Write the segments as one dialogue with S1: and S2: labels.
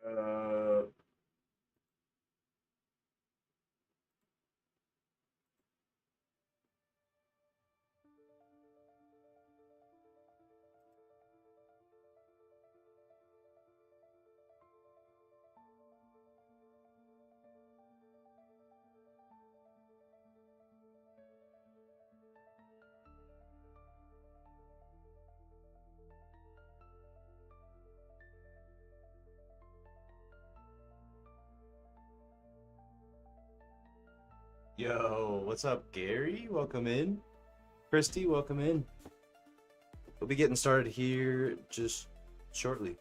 S1: Uh, Yo, what's up, Gary? Welcome in. Christy, welcome in. We'll be getting started here just shortly.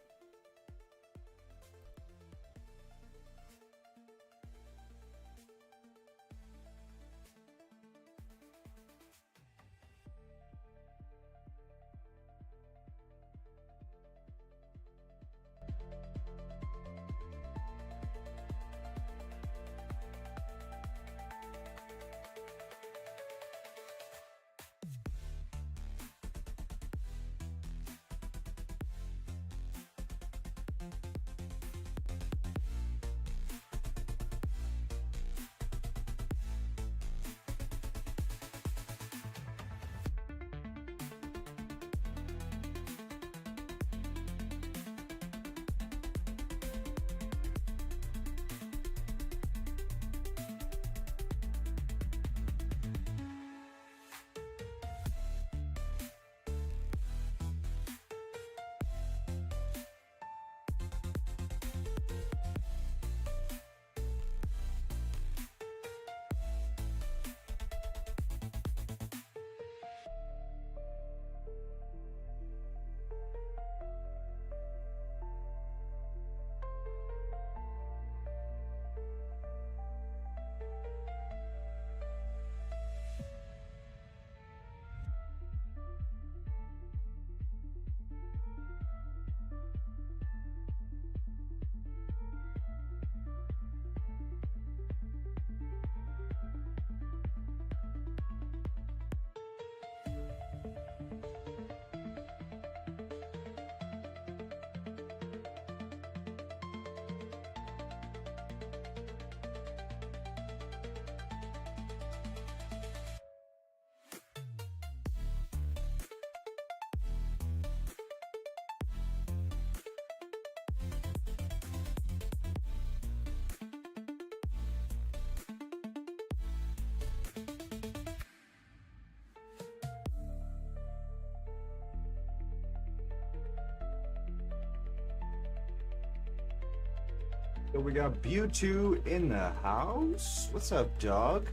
S1: So we got Mewtwo in the house. What's up, dog?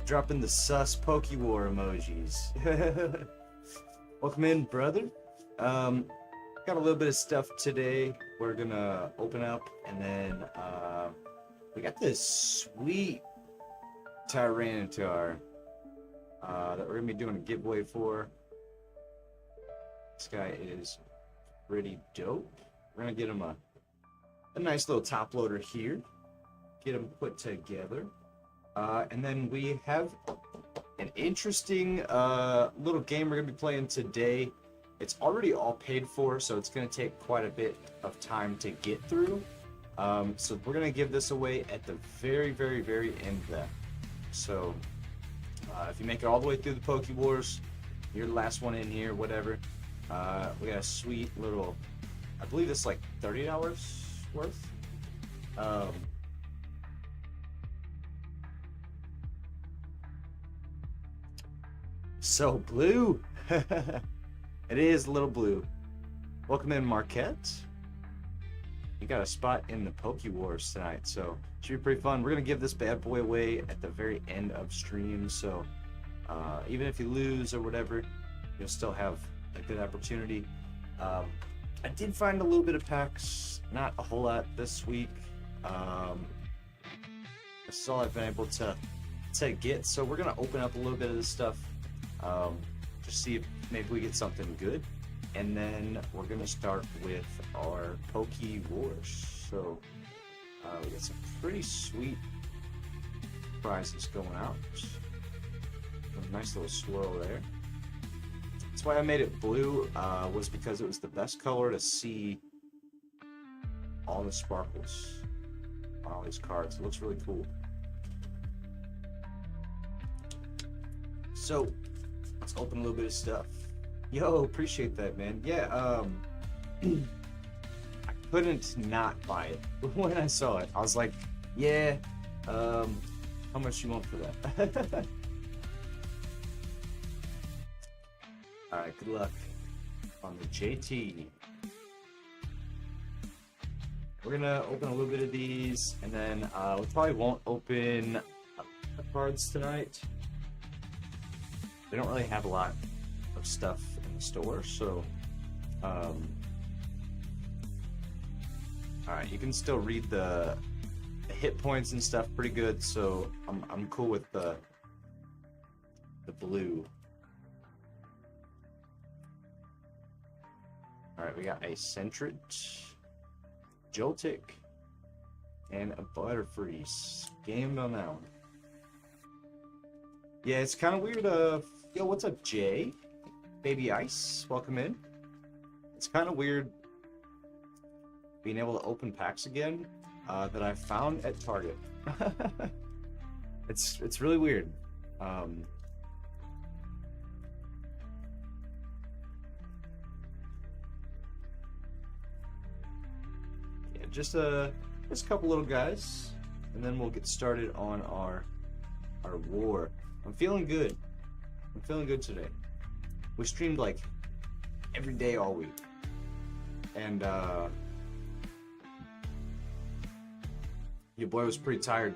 S1: Dropping the sus Pokewar emojis. Welcome in, brother. Got a little bit of stuff today. We're gonna open up, and then we got this sweet Tyranitar that we're gonna be doing a giveaway for. This guy is pretty dope. We're gonna get him a nice little top loader here. Get him put together. And then we have an interesting little game we're gonna be playing today. It's already all paid for, so it's gonna take quite a bit of time to get through. So we're gonna give this away at the very, very, very end of that. So if you make it all the way through the Poke Wars, you're the last one in here, whatever. We got a sweet little, I believe it's like $30 worth. So blue. It is a little blue. Welcome in, Marquette. You got a spot in the Poke Wars tonight, so should be pretty fun. We're gonna give this bad boy away at the very end of stream, so even if you lose or whatever, you'll still have a good opportunity. I did find a little bit of packs, not a whole lot this week. This is all I've been able to get, so we're gonna open up a little bit of this stuff, just see if maybe we get something good, and then we're gonna start with our Poke Wars. So we got some pretty sweet prizes going out. A nice little swirl there. That's why I made it blue, was because it was the best color to see all the sparkles on all these cards. It looks really cool. So let's open a little bit of stuff. Yo, appreciate that, man. Yeah, I couldn't not buy it when I saw it. I was like, yeah, how much you want for that? All right, good luck on the JT. We're gonna open a little bit of these, and then we probably won't open the cards tonight. We don't really have a lot of stuff in the store, so all right, you can still read the hit points and stuff pretty good, so I'm cool with the blue. All right, we got a Sentret, Joltik, and a Butterfree. Gamed on that one. Yeah, it's kind of weird. Yo, what's up, Jay? Baby Ice, welcome in. It's kind of weird being able to open packs again that I found at Target. It's really weird. Yeah, just a couple little guys, and then we'll get started on our war. I'm feeling good. I'm feeling good today. We streamed like every day all week, and your boy was pretty tired.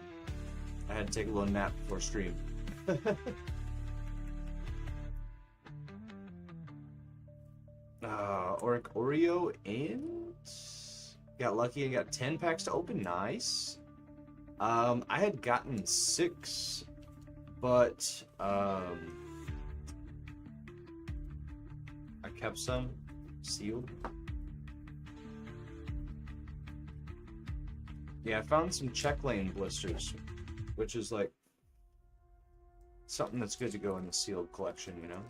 S1: I had to take a little nap before stream. Oric Oreo, and got lucky and got 10 packs to open. Nice. I had gotten 6, but I kept some sealed. Yeah, I found some check lane blisters, which is like something that's good to go in the sealed collection, you know?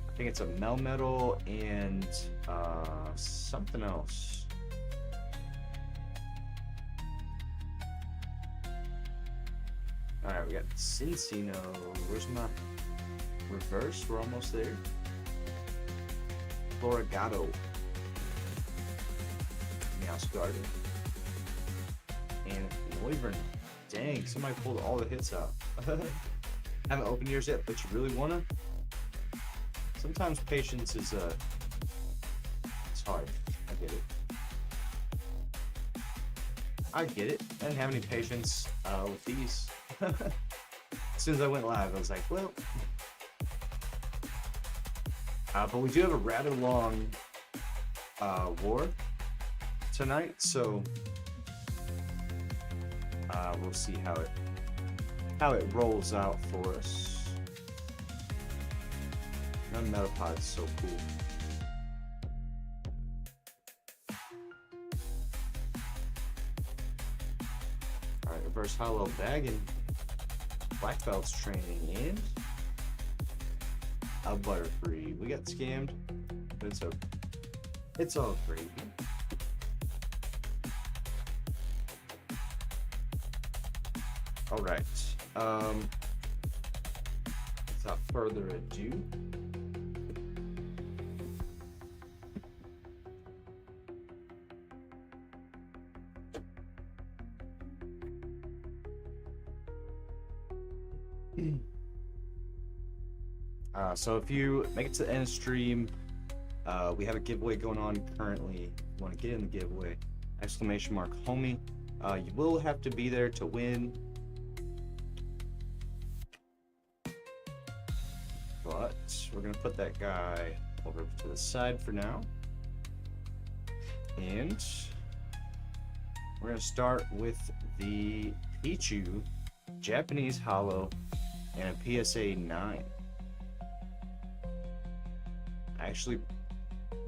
S1: I think it's a Melmetal and something else. Alright, we got Cincino. Where's my reverse? We're almost there. Florigato. Meowscarder. And Noivern. Dang, somebody pulled all the hits out. Haven't opened yours yet, but you really wanna? Sometimes patience is it's hard. I get it. I get it. I didn't have any patience with these. As soon as I went live, I was like, well. But we do have a rather long war tonight, so we'll see how it rolls out for us. That Metapod is so cool. Alright, reverse hollow bagging. Black belts training and a Butterfree. We got scammed, but it's all gravy. Alright. Without further ado. So if you make it to the end of the stream, we have a giveaway going on currently. If you want to get in the giveaway, ! homie. You will have to be there to win. But we're going to put that guy over to the side for now. And we're going to start with the Pichu Japanese Hollow and a PSA 9. I actually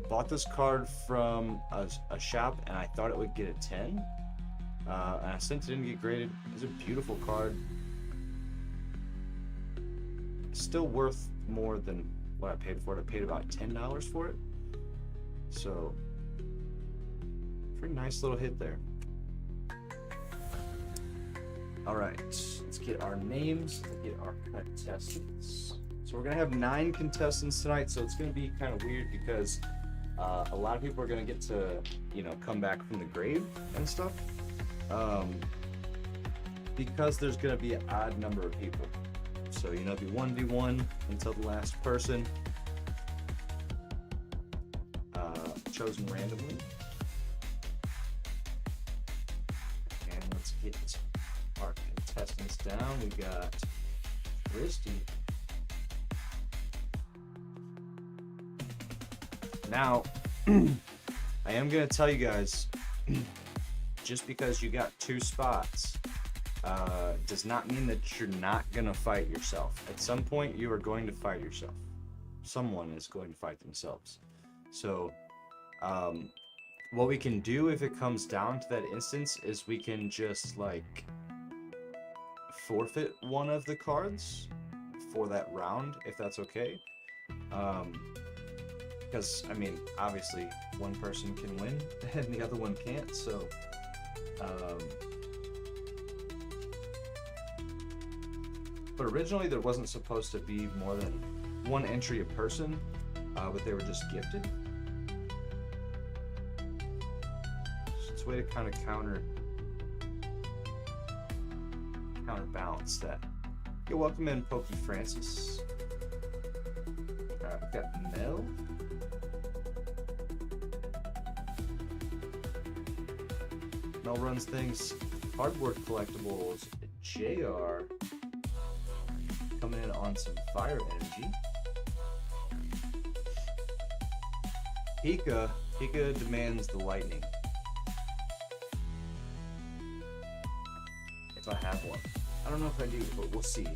S1: bought this card from a shop and I thought it would get a 10. And since it didn't get graded, it's a beautiful card. still worth more than what I paid for it. I paid about $10 for it. So, pretty nice little hit there. All right, let's get our names, let's get our contestants. So we're gonna have 9 contestants tonight, so it's gonna be kind of weird because a lot of people are gonna get to, come back from the grave and stuff. Because there's gonna be an odd number of people. So, it'll be 1v1 until the last person, chosen randomly. And let's get our contestants down. We got Christy. Now, I am going to tell you guys, just because you got 2 spots, does not mean that you're not going to fight yourself. At some point, you are going to fight yourself. Someone is going to fight themselves. So, what we can do if it comes down to that instance is we can just, forfeit one of the cards for that round, if that's okay. Because, obviously, one person can win and the other one can't, so, but originally there wasn't supposed to be more than 1 entry a person, but they were just gifted. So it's a way to kind of counterbalance that. You're welcome in, Pokey Francis. We've got Mel. Mel runs things. Hardboard Collectibles. JR. Coming in on some fire energy. Pika demands the lightning. If I have one. I don't know if I do, but we'll see.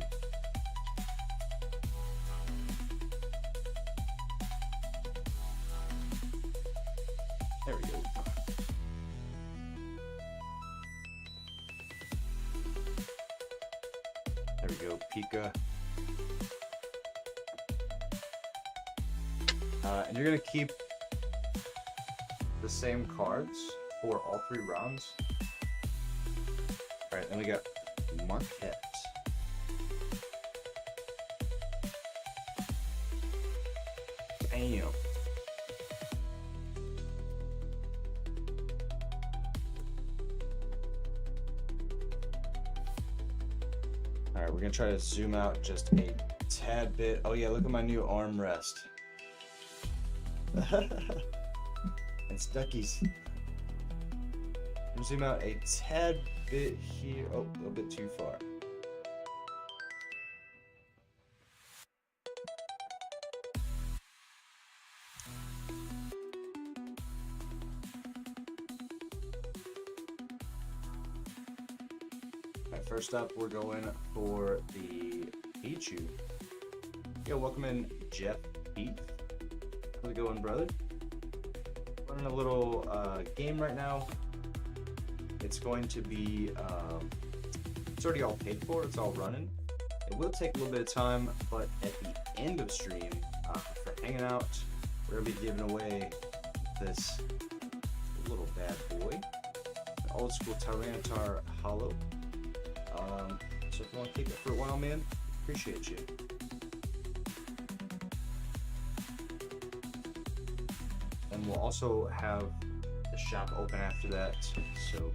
S1: There we go. There we go, Pika. And you're gonna keep the same cards for all 3 rounds. Alright, then we got Marquette. Damn. Alright, we're gonna try to zoom out just a tad bit. Oh yeah, look at my new armrest. It's Duckies. Zoom out a tad bit here. Oh, a little bit too far. Alright, first up, we're going for the Pichu. Yeah, welcome in, Jeff Heath. How's it going, brother? Running a little game right now. It's going to be, it's already all paid for, it's all running. It will take a little bit of time, but at the end of stream, for hanging out, we're going to be giving away this little bad boy, an old school Tyranitar Hollow. So if you want to keep it for a while, man, appreciate you. And we'll also have the shop open after that, so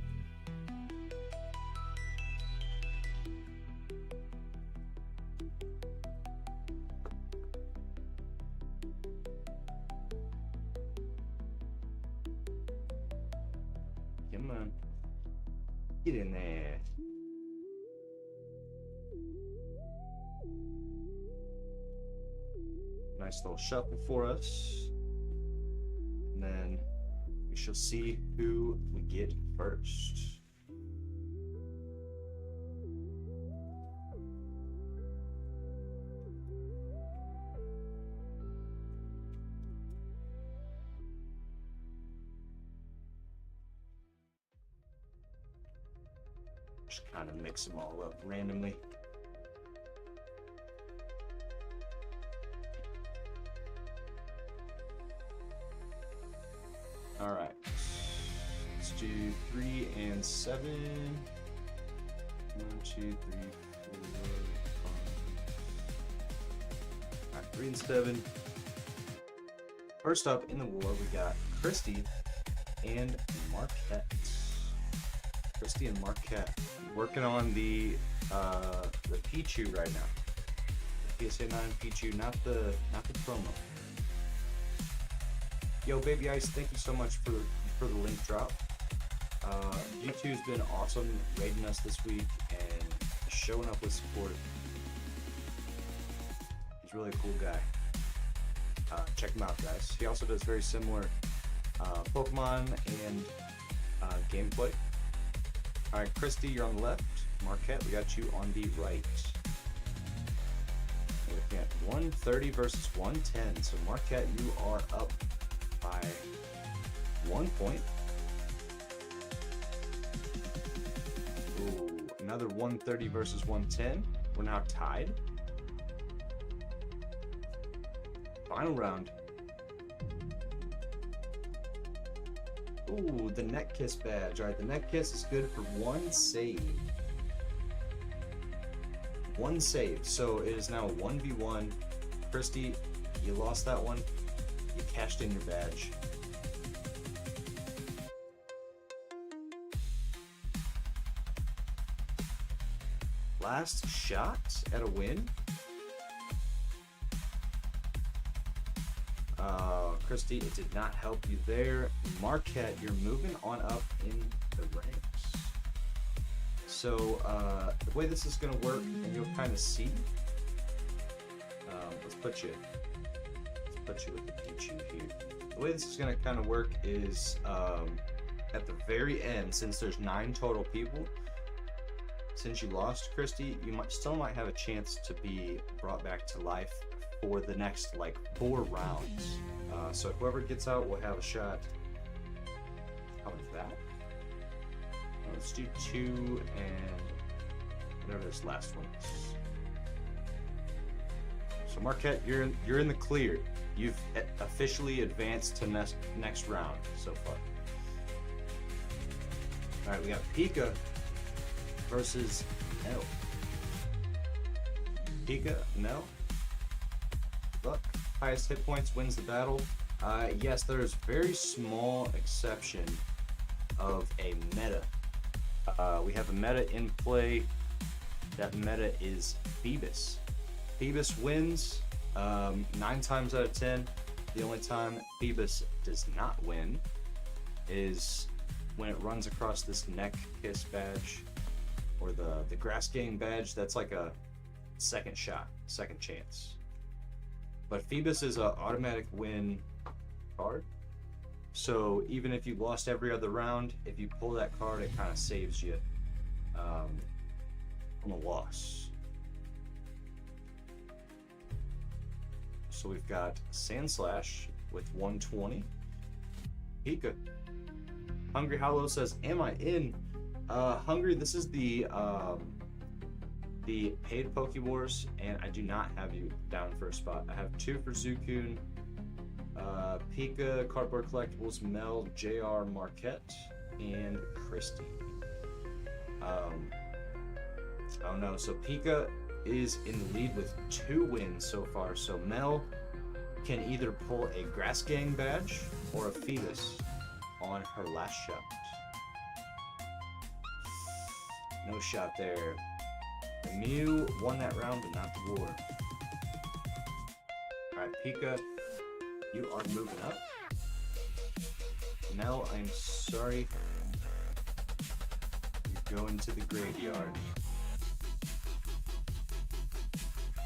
S1: come on, get in there. Nice little shuffle for us. And then we shall see who we get first. Just kind of mix them all up randomly. do 3 and 7. 1, 2, 3, 4, 5. Alright, 3 and 7. First up in the war, we got Christy and Marquette. Christy and Marquette working on the Pichu right now. The PSA 9 Pichu, not the promo. Yo, Baby Ice, thank you so much for the link drop. G2's been awesome raiding us this week and showing up with support. He's really a cool guy. Check him out, guys. He also does very similar Pokemon and gameplay. Alright, Christy, you're on the left. Marquette, we got you on the right. We're looking at 130 versus 110. So Marquette, you are up by 1 point. Ooh, another 130 versus 110. We're now tied. Final round. Ooh, the Neck Kiss badge. Alright, the Neck Kiss is good for 1 save. 1 save. So it is now 1v1. Christy, you lost that one. You cashed in your badge. Last shot at a win. Christy, it did not help you there. Marquette, you're moving on up in the ranks. So the way this is going to work, and you'll kind of see. Let's put you with the Pichu here. The way this is going to kind of work is at the very end, since there's 9 total people. Since you lost, Christy, you still might have a chance to be brought back to life for the next like 4 rounds. So whoever gets out will have a shot. How is that? Let's do 2 and whatever this last one is. So Marquette, you're in the clear. You've officially advanced to next round so far. All right, we got Pika versus Nell. Pika, Nell. Good luck. Highest hit points wins the battle. Yes, there's very small exception of a meta. We have a meta in play. That meta is Phoebus. Phoebus wins 9 times out of 10. The only time Phoebus does not win is when it runs across this Neck Kiss badge or the Grass Gang badge. That's like a second shot, second chance. But Phoebus is an automatic win card. So even if you lost every other round, if you pull that card, it kind of saves you from a loss. So we've got Sandslash with 120. Pika. Hungry Hollow says, am I in? Hungry, this is the paid Pokewars, and I do not have you down for a spot. I have 2 for Zukun, Pika, Cardboard Collectibles, Mel, JR, Marquette, and Christy. Oh no, so Pika is in the lead with 2 wins so far. So Mel can either pull a Grass Gang badge or a Phoebus on her last shot. No shot there. The Mew won that round, but not the war. Alright, Pika, you are moving up. Mel, I'm sorry. You're going to the graveyard.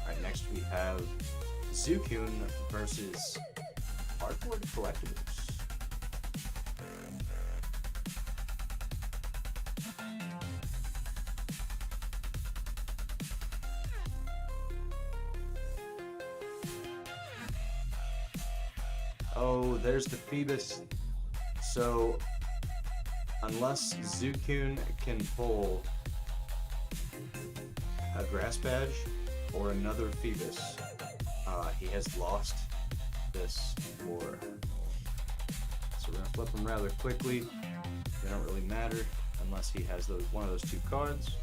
S1: Alright, next we have Zukun versus Cardboard Collectibles. Oh, there's the Phoebus. So, unless Zukun can pull a Grass Badge or another Phoebus, he has lost this war. So we're gonna flip him rather quickly. They don't really matter unless he has one of those two cards.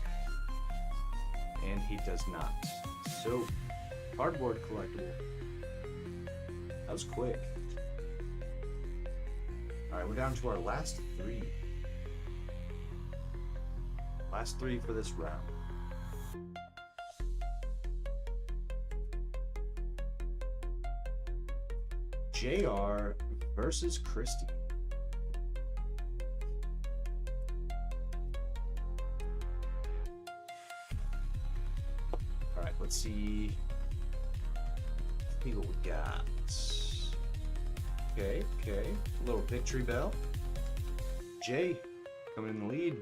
S1: And he does not. So, cardboard collectible. That was quick. Alright, we're down to our last three. Last three for this round. JR versus Christy. Alright, let's see. What we got. Okay. A little victory bell. Jay coming in the lead.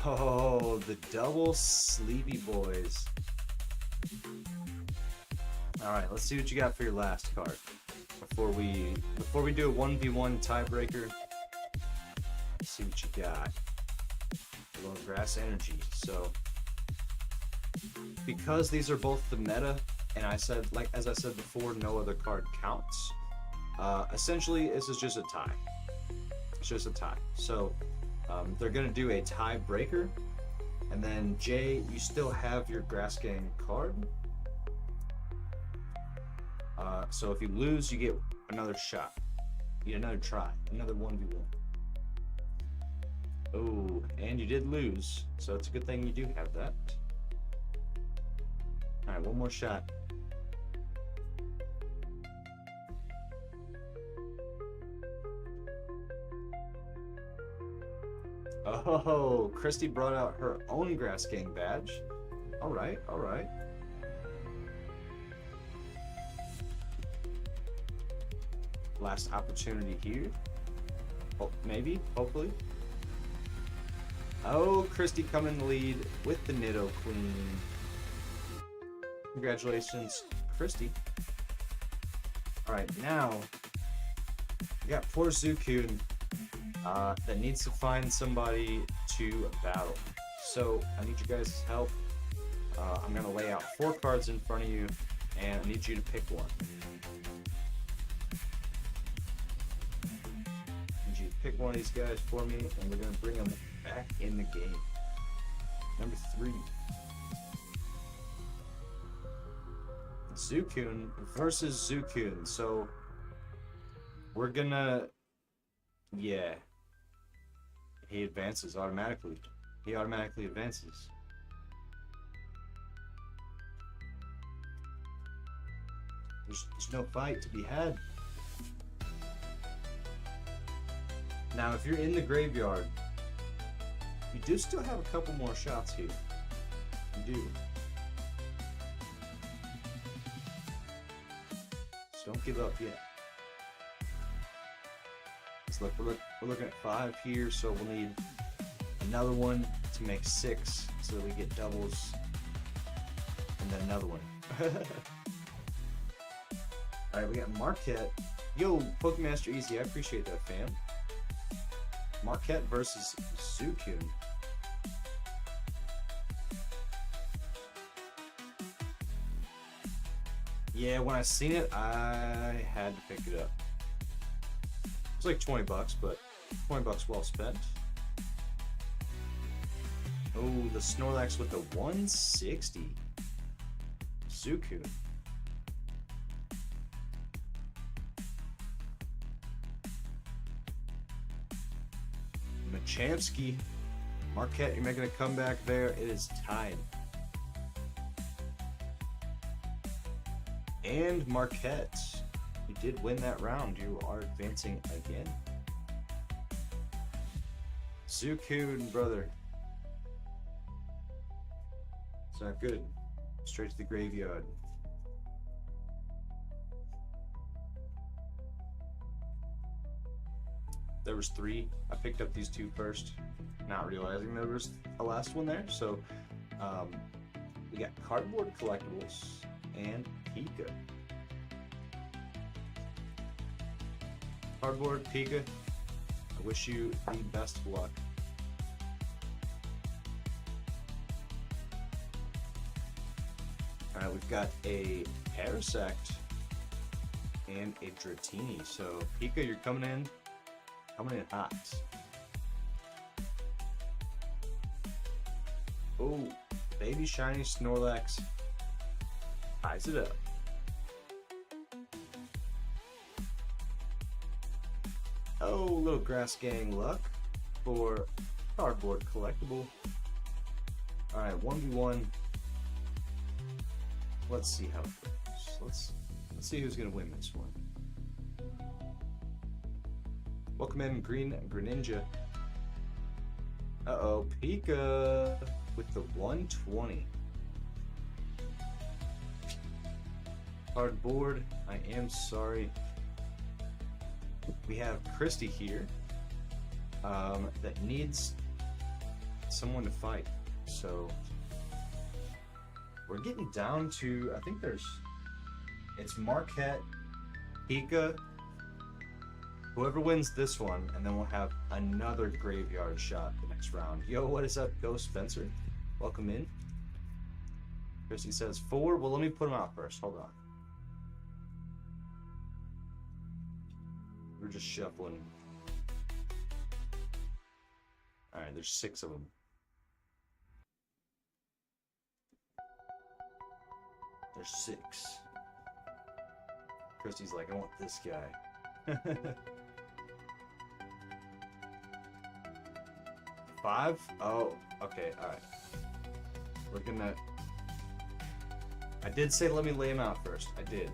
S1: Oh, the double Sleepy Boys. Alright, let's see what you got for your last card. Before we do a 1v1 tiebreaker, let's see what you got. A little Grass Energy. So, because these are both the meta, and as I said before, no other card counts. Essentially, this is just a tie. It's just a tie. So, they're gonna do a tiebreaker, and then Jay, you still have your Grass Gang card. So if you lose, you get another shot. You get another try. Another 1v1. Oh, and you did lose, so it's a good thing you do have that. Alright, one more shot. Oh, Christy brought out her own Grass Gang badge. Alright. Last opportunity here. Oh, maybe, hopefully. Oh, Christy coming in the lead with the Nitto Queen. Congratulations, Christy. Alright, now we got poor Zukun that needs to find somebody to battle. So I need you guys' help. I'm gonna lay out 4 cards in front of you, and I need you to pick one. Pick one of these guys for me, and we're going to bring them back in the game. Number 3. Zukun versus Zukun. So, we're going to... Yeah. He advances automatically. He automatically advances. There's no fight to be had. Now, if you're in the graveyard, you do still have a couple more shots here. You do. So don't give up yet. Let's look, we're looking at 5 here, so we'll need another one to make 6, so that we get doubles, and then another one. Alright, we got Marquette. Yo, Pokemaster Easy, I appreciate that, fam. Marquette versus Zukun. Yeah, when I seen it, I had to pick it up. It was like 20 bucks, but 20 bucks well spent. Oh, the Snorlax with the 160. Zukun. Machamsky. Marquette, you're making a comeback there. It is tied. And Marquette, you did win that round. You are advancing again. Zukun, brother. It's not good. Straight to the graveyard. There was 3. I picked up these 2 first, not realizing there was a last one there. So we got Cardboard Collectibles and Pika. Cardboard, Pika, I wish you the best of luck. Alright, we've got a Parasect and a Dratini. So Pika, you're coming in hot. Oh, baby shiny Snorlax ties it up. Oh, little Grass Gang luck for cardboard collectible. Alright, 1v1. Let's see how it goes. Let's see who's gonna win this one. Welcome in, Green Greninja. Uh-oh, Pika with the 120. Cardboard, I am sorry. We have Christy here that needs someone to fight. So we're getting down to, I think it's Marquette, Pika, whoever wins this one, and then we'll have another graveyard shot the next round. Yo, what is up, Ghost Spencer? Welcome in. Christy says 4. Well, let me put them out first. Hold on. We're just shuffling. Alright, there's 6 of them. There's 6. Christy's like, I want this guy. 5? Oh, okay, alright. We're gonna... I did say let me lay him out first. I did.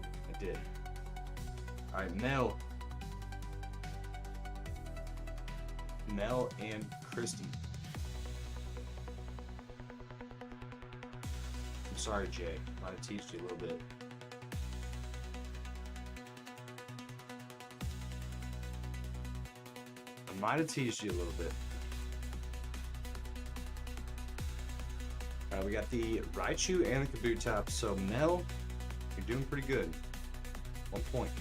S1: Alright, Mel and Christy. I'm sorry, Jay. Might have teased you a little bit. I might have teased you a little bit. We got the Raichu and the Kabutops. So Mel, you're doing pretty good. 1 point.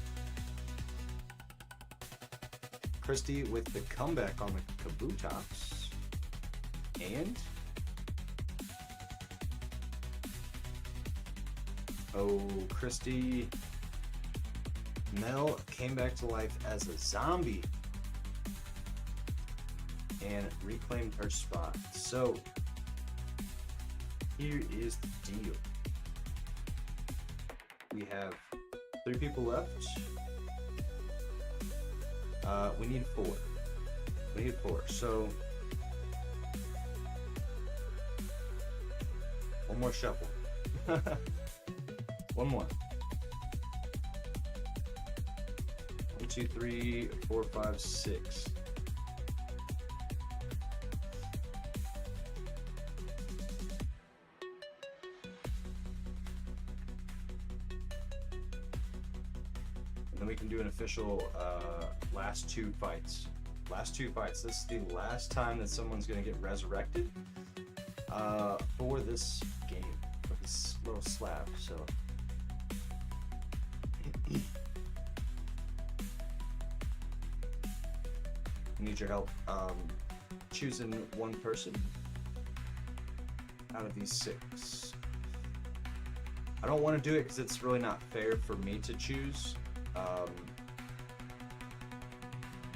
S1: Christy with the comeback on the Kabutops. And oh, Christy. Mel came back to life as a zombie and reclaimed her spot. So here is the deal. We have 3 people left. We need 4. We need 4. So 1 more shuffle. 1 more. 1, 2, 3, 4, 5, 6. Then we can do an official last 2 fights. Last 2 fights. This is the last time that someone's going to get resurrected for this game, for this little slab. So I need your help choosing 1 person out of these 6. I don't want to do it because it's really not fair for me to choose.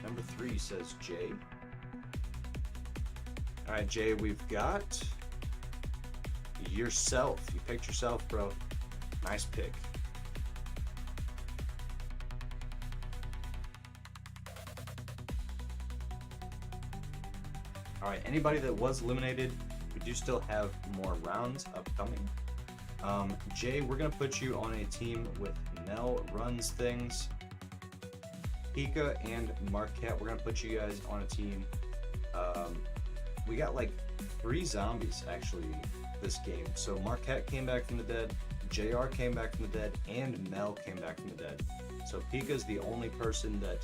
S1: Number 3 says Jay. Alright, Jay, we've got yourself. You picked yourself, bro. Nice pick. Alright, anybody that was eliminated, we do still have more rounds upcoming. Jay, we're going to put you on a team with Mel runs things. Pika and Marquette, we're going to put you guys on a team. We got like 3 zombies actually this game. So Marquette came back from the dead, JR came back from the dead, and Mel came back from the dead. So Pika's the only person that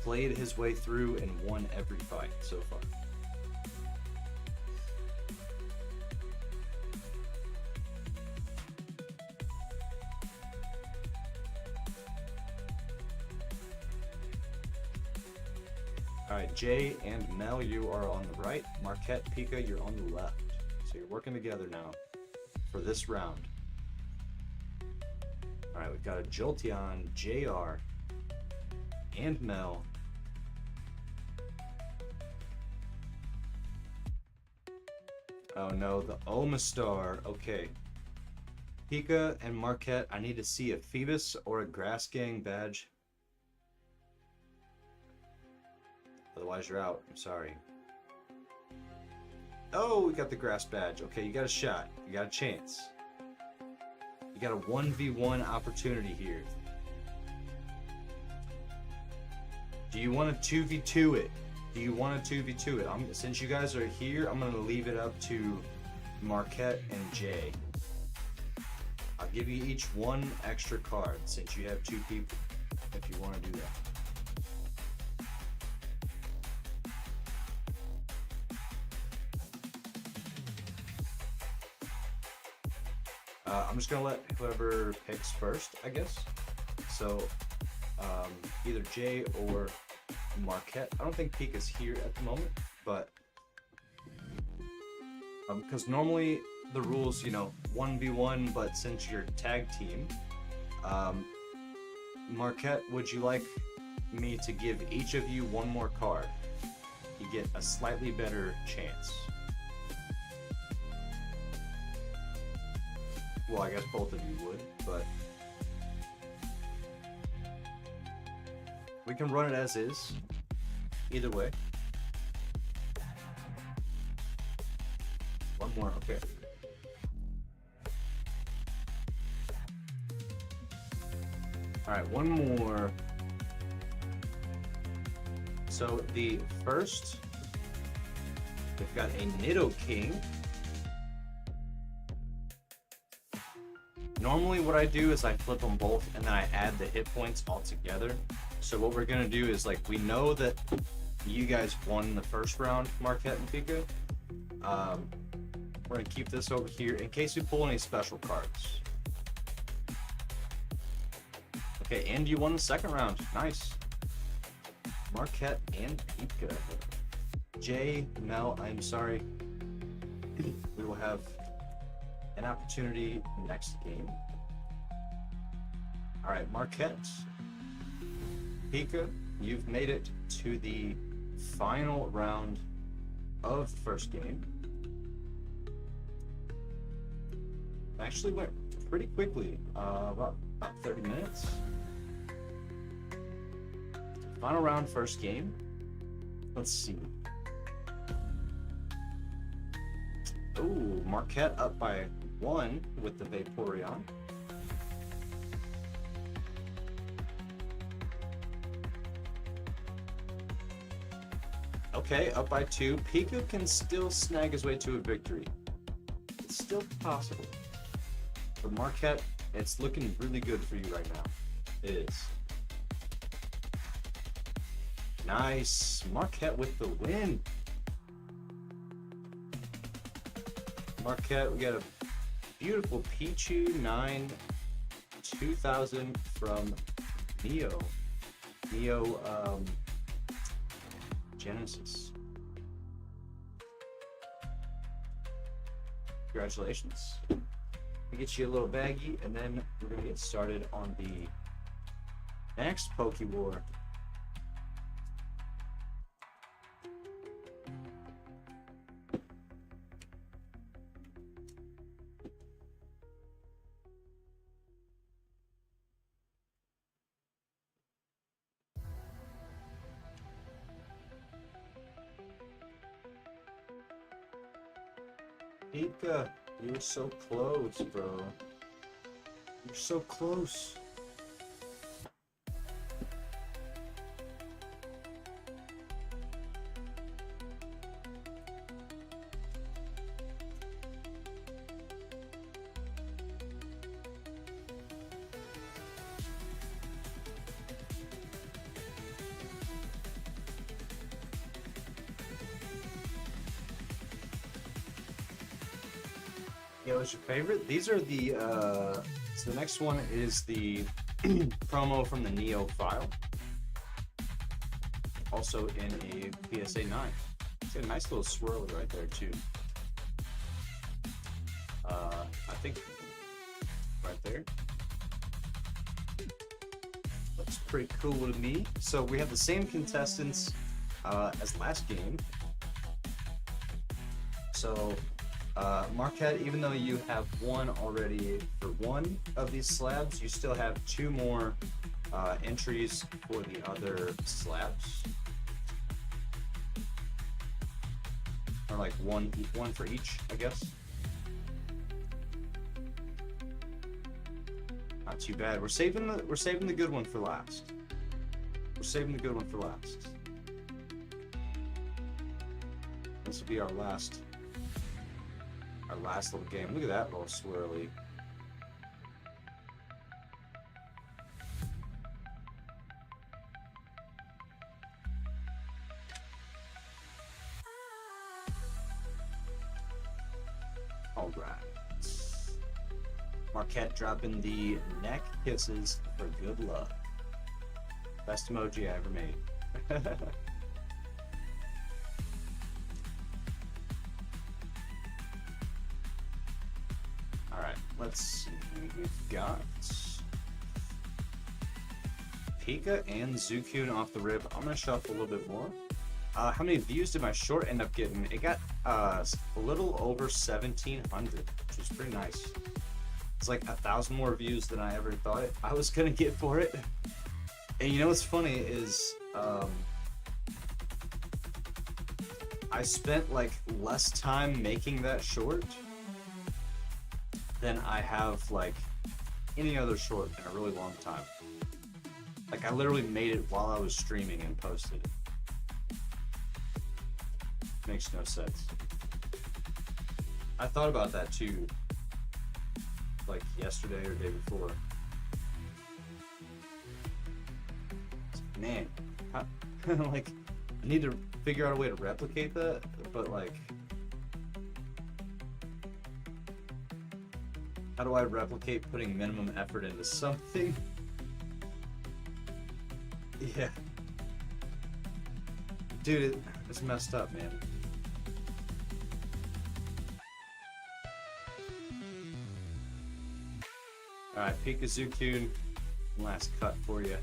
S1: played his way through and won every fight so far. Alright, Jay and Mel, you are on the right. Marquette, Pika, you're on the left. So you're working together now for this round. All right, we've got a Jolteon, JR, and Mel. Oh no, the Omastar. Okay. Pika and Marquette, I need to see a Phoebus or a Grass Gang badge. Otherwise, you're out. I'm sorry. Oh, we got the Grass badge. Okay, you got a shot. You got a chance. You got a 1v1 opportunity here. Do you want to 2v2 it? Do you want to 2v2 it? Since you guys are here, I'm going to leave it up to Marquette and Jay. I'll give you each one extra card since you have two people, if you want to do that. I'm just going to let whoever picks first, I guess. So, either Jay or Marquette. I don't think Pika's here at the moment, but because normally the rules, 1v1, but since you're tag team, Marquette, would you like me to give each of you one more card? You get a slightly better chance. Well, I guess both of you would, but we can run it as is. Either way. One more, okay. Alright, one more. So the first, we've got a Nidoking. Normally what I do is I flip them both and then I add the hit points all together. So what we're gonna do is, like, we know that you guys won the first round, Marquette and Pika. We're gonna keep this over here in case we pull any special cards. Okay, and you won the second round. Nice. Marquette and Pika. Jay, Mel, I'm sorry. We will have an opportunity next game. Alright, Marquette. Pika, you've made it to the final round of the first game. Actually went pretty quickly, about 30 minutes. Final round, first game. Let's see. Ooh, Marquette up by 1 with the Vaporeon. Okay, up by 2. Pika can still snag his way to a victory. It's still possible. But Marquette, it's looking really good for you right now. It is. Nice. Marquette with the win. Marquette, we got a beautiful Pichu 9 2000 from Neo. Genesis. Congratulations. We get you a little baggie, and then we're gonna get started on the next Pokewar. Pika, you were so close, bro. You're so close. Yeah, what's your favorite? These are the, so the next one is the promo from the Neo file. Also in a PSA 9. It's got a nice little swirly right there, too. I think right there. pretty cool to me. So we have the same contestants as last game. So Marquette, even though you have won already for one of these slabs, you still have two more entries for the other slabs. Or like one for each, I guess. Not too bad. We're saving the good one for last. We're saving the good one for last. This will be our last little game. Look at that little swirly. All right. Marquette dropping the neck kisses for good luck. Best emoji I ever made. Alright, let's see. We've got Pika and Zukun off the rip. I'm going to shuffle a little bit more. How many views did my short end up getting? It got a little over 1,700, which is pretty nice. It's like 1,000 more views than I ever thought I was gonna get for it. And you know what's funny is I spent like less time making that short than I have like any other short in a really long time. Like I literally made it while I was streaming and posted it. Makes no sense. I thought about that too, like yesterday or day before. Man, like I need to figure out a way to replicate that, but like, how do I replicate putting minimum effort into something? Yeah. Dude, it's messed up, man. Alright, Pika Zukun, last cut for you.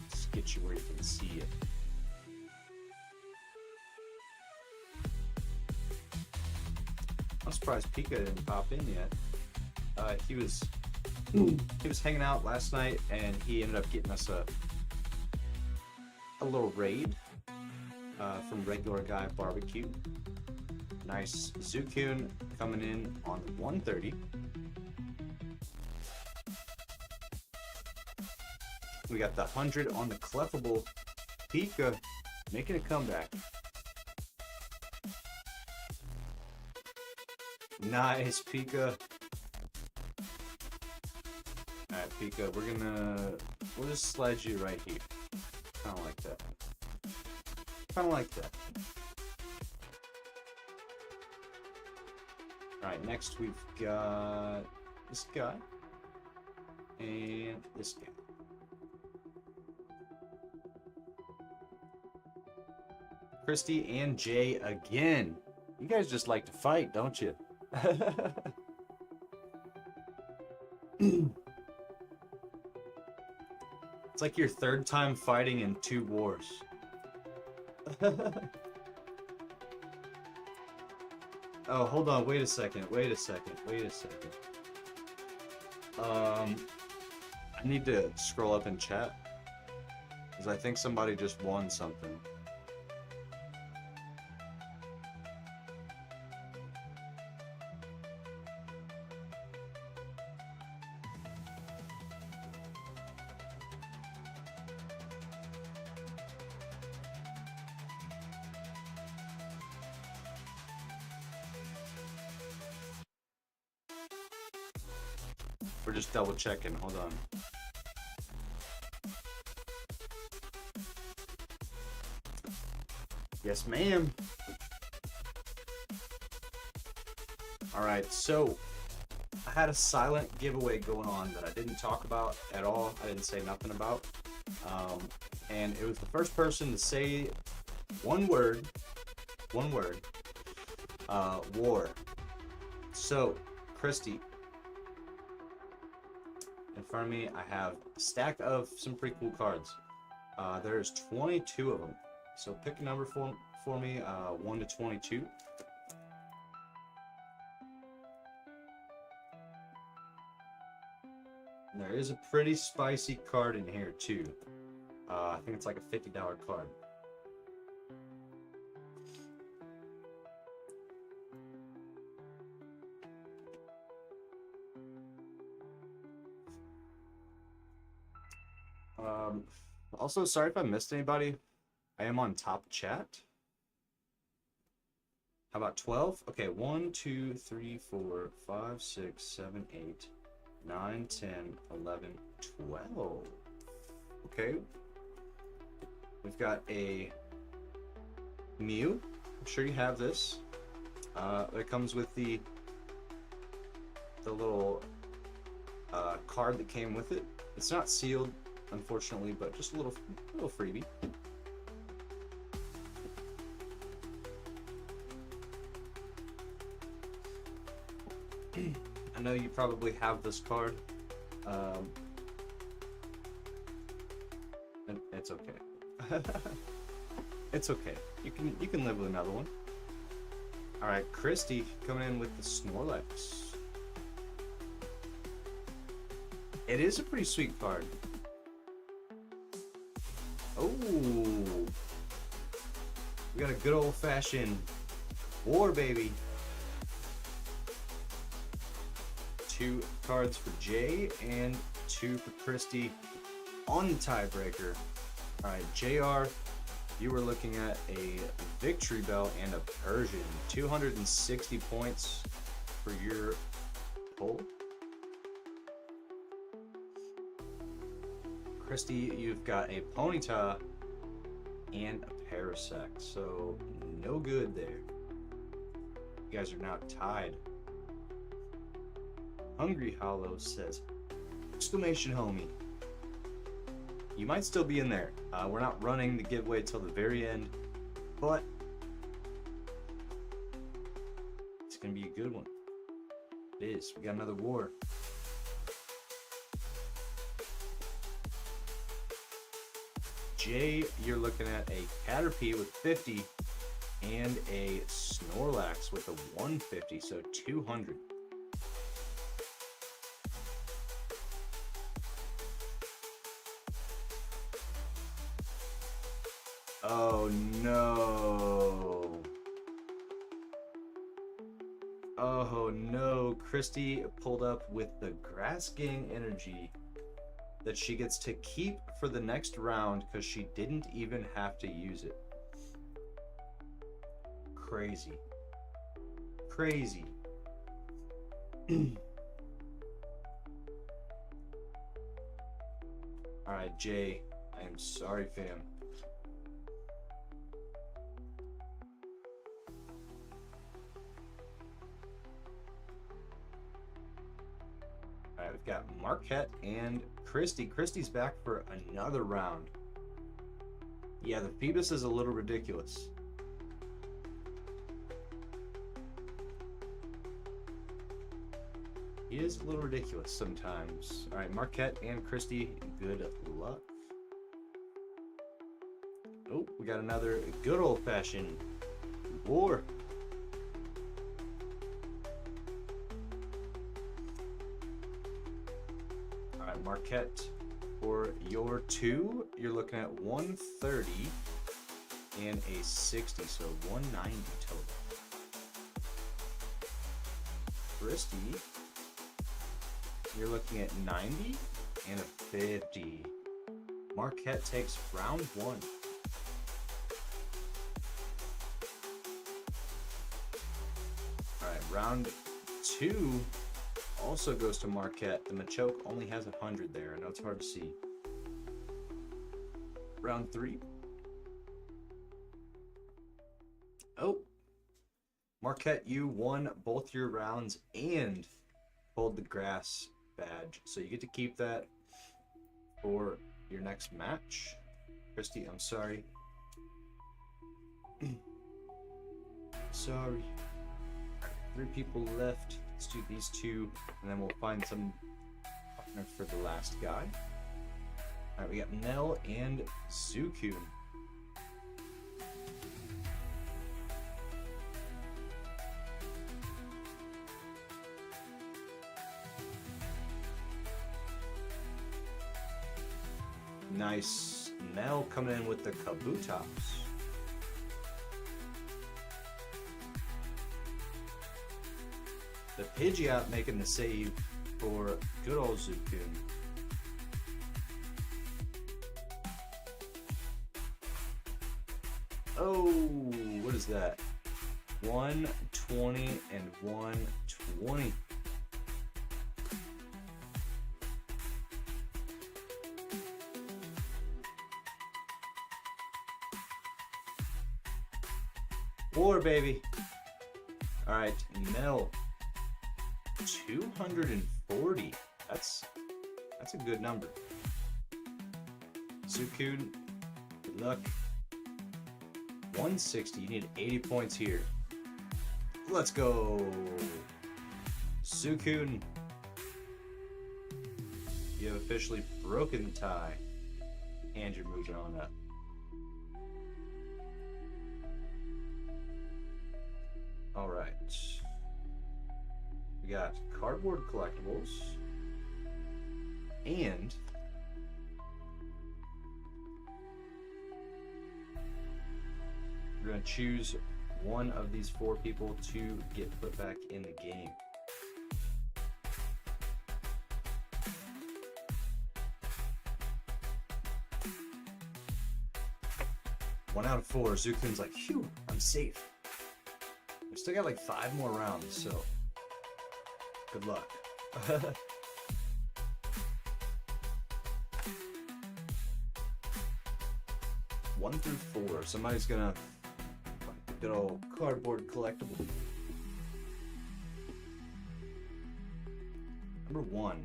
S1: Let's get you where you can see it. I'm surprised Pika didn't pop in yet. He was hanging out last night and he ended up getting us a little raid from Regular Guy Barbecue. Nice Zukun coming in on 130. We got the 100 on the Clefable. Pika making a comeback. Nice, Pika. Alright, Pika, we'll just slide you right here. Kinda like that. Kinda like that. Alright, next we've got this guy and this guy. Christy and Jay again. You guys just like to fight, don't you? It's like your third time fighting in 2 wars. Oh, hold on, wait a second. I need to scroll up in chat, because I think somebody just won something. We're just double checking, hold on. Yes, ma'am. Alright, so I had a silent giveaway going on that I didn't talk about at all. I didn't say nothing about. And it was the first person to say one word, war. So, Christy, in front of me, I have a stack of some pretty cool cards. There's 22 of them. So pick a number for me, 1 to 22. And there is a pretty spicy card in here too. I think it's like a $50 card. Also, sorry if I missed anybody. I am on top chat. How about 12? Okay, 1, 2, 3, 4, 5, 6, 7, 8, 9, 10, 11, 12. Okay. We've got a Mew. I'm sure you have this. It comes with the little card that came with it. It's not sealed, unfortunately, but just a little freebie. I know you probably have this card. And it's okay. It's okay. You can live with another one. All right, Christy coming in with the Snorlax. It is a pretty sweet card. Oh, we got a good old-fashioned war, baby. 2 cards for Jay and 2 for Christy on the tiebreaker. All right, JR, you were looking at a Victory Bell and a Persian. 260 points for your poll. Christy, you've got a Ponyta and a Parasect, so no good there. You guys are now tied. Hungry Hollow says, exclamation homie. You might still be in there. We're not running the giveaway till the very end, but it's gonna be a good one. It is. We got another war. Jay, you're looking at a Caterpie with 50 and a Snorlax with a 150, so 200. Oh no. Oh no, Christy pulled up with the Grass Gang energy that she gets to keep for the next round because she didn't even have to use it. Crazy. Crazy. Alright, Jay, I am sorry, fam. Alright, we've got Marquette and Christy. Christy's back for another round. Yeah, the Phoebus is a little ridiculous. He is a little ridiculous sometimes. Alright, Marquette and Christy, good luck. Oh, we got another good old-fashioned war. Alright, Marquette, for your 2, you're looking at 130 and a 60, so 190 total. Christy, you're looking at 90 and a 50. Marquette takes round 1. Alright, round 2 also goes to Marquette. The Machoke only has 100 there. I know it's hard to see. Round 3. Oh. Marquette, you won both your rounds and pulled the grass badge. So you get to keep that for your next match. Christy, I'm sorry. Sorry. 3 people left. Let's do these 2, and then we'll find some for the last guy. Alright, we got Nell and Suicune. Nice. Nell coming in with the Kabutops. The Pidgeot making the save for good old Suicune. Oh, what is that? 120 and 120. War, baby. All right, Nell. 240. That's a good number. Suicune, good luck. 160. You need 80 points here. Let's go. Suicune, you have officially broken the tie, and you're moving on up. All right. We got cardboard collectibles and we're going to choose one of these 4 people to get put back in the game. One out of 4. Suicune's like, phew, I'm safe. We still got like 5 more rounds, so good luck. 1 through 4. Somebody's gonna find a good old cardboard collectible. Number 1.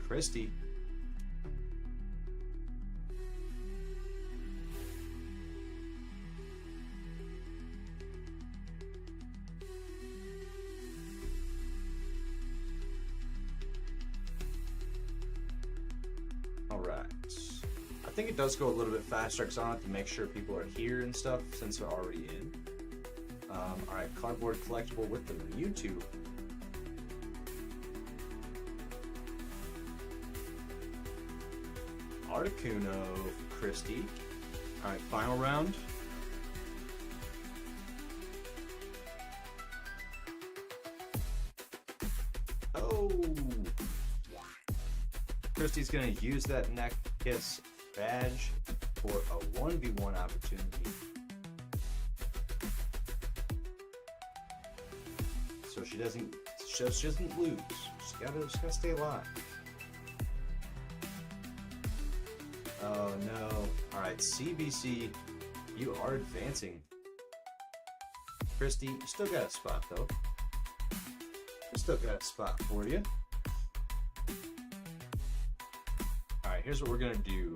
S1: Christy. Alright. I think it does go a little bit faster because I have to make sure people are here and stuff since they're already in. Alright, cardboard collectible with the Mewtwo. Articuno for Christy. Alright, final round. Oh! Christy's gonna use that neck kiss badge for a 1v1 opportunity. So she doesn't lose. She's gotta stay alive. Oh no. Alright, CBC, you are advancing. Christy, you still got a spot though. We still got a spot for you. Alright, here's what we're gonna do.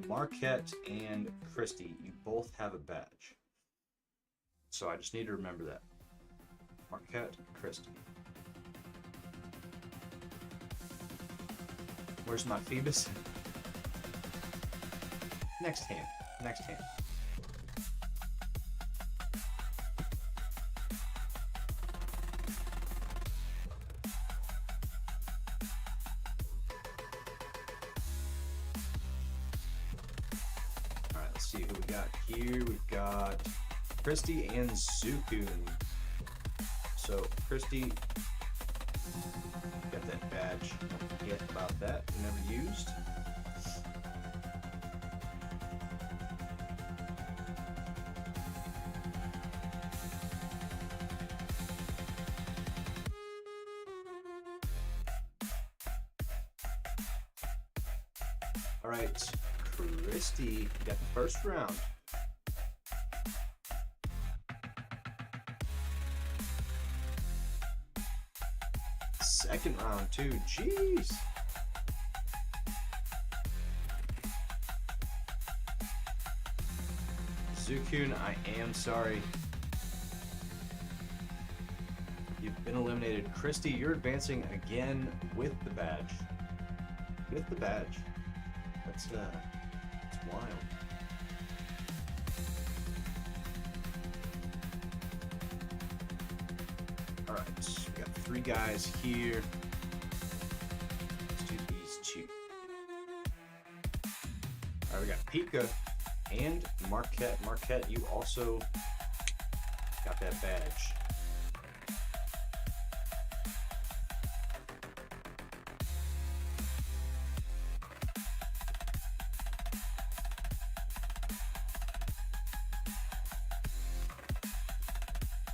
S1: Marquette and Christy, you both have a badge. So I just need to remember that. Marquette, Christy. Where's my Phoebus? Next hand. Next hand. Alright, let's see who we got here. We've got Christy and Suicune. So, Christy, got that badge. Don't forget about that. Never used. Alright, Christy got the first round. Second round too, jeez. Suicune, I am sorry. You You've been eliminated. Christy, you're advancing again with the badge. With the badge. That's wild. Alright, we got 3 guys here. Let's do these 2. Alright, we got Pika and Marquette. Marquette, you also got that badge.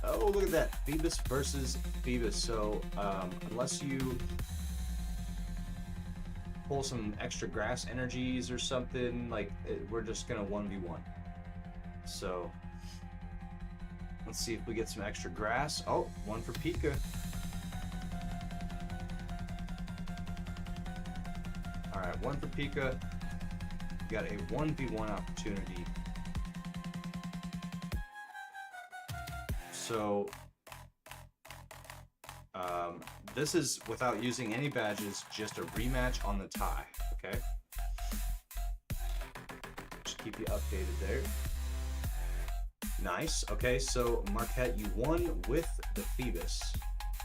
S1: Oh, look at that. Phoebus versus Phoebus. So, unless you pull some extra grass energies or something, like, we're just going to 1v1. So, let's see if we get some extra grass. Oh, 1 for Pika. Alright, 1 for Pika. We got a 1v1 opportunity. So, this is without using any badges, just a rematch on the tie, okay? Just keep you updated there. Nice, okay, so Marquette, you won with the Phoebus.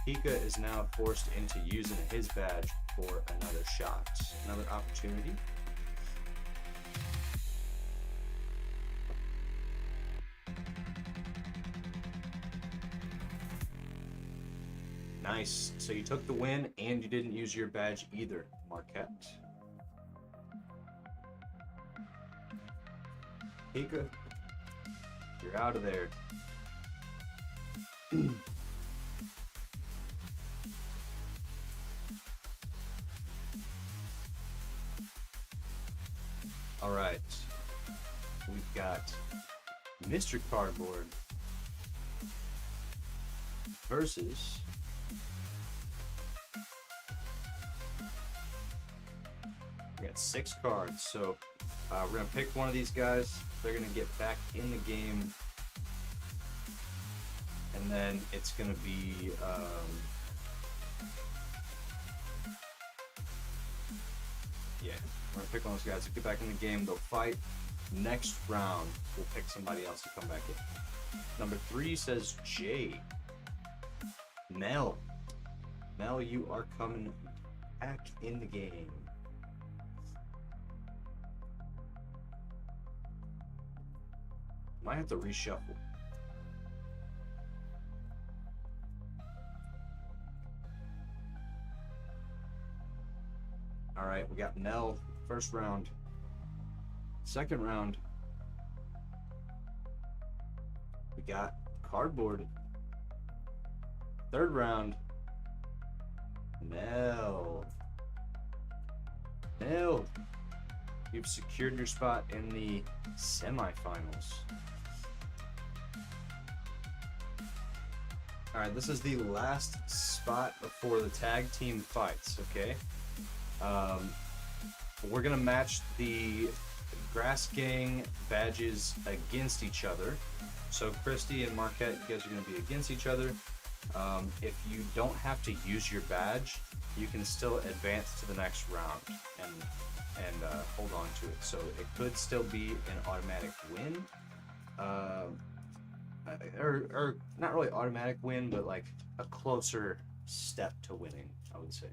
S1: Pika is now forced into using his badge for another shot, another opportunity. Nice. So you took the win and you didn't use your badge either, Marquette. Pika, you're out of there. All right. We've got Mr. Cardboard versus we got 6 cards, so we're gonna pick one of these guys. They're gonna get back in the game, and then it's gonna be yeah, we're gonna pick one of those guys to get back in the game. They'll fight. Next round, we'll pick somebody else to come back in. Number 3 says Jay. Mel, you are coming back in the game. Might have to reshuffle. All right, we got Mel first round. Second round, we got Cardboard. Third round, Mel, you've secured your spot in the semifinals. All right, this is the last spot before the tag team fights, okay? We're gonna match the Grass Gang badges against each other. So Christy and Marquette, you guys are gonna be against each other. If you don't have to use your badge, you can still advance to the next round and hold on to it. So it could still be an automatic win, or not really automatic win, but like a closer step to winning, I would say.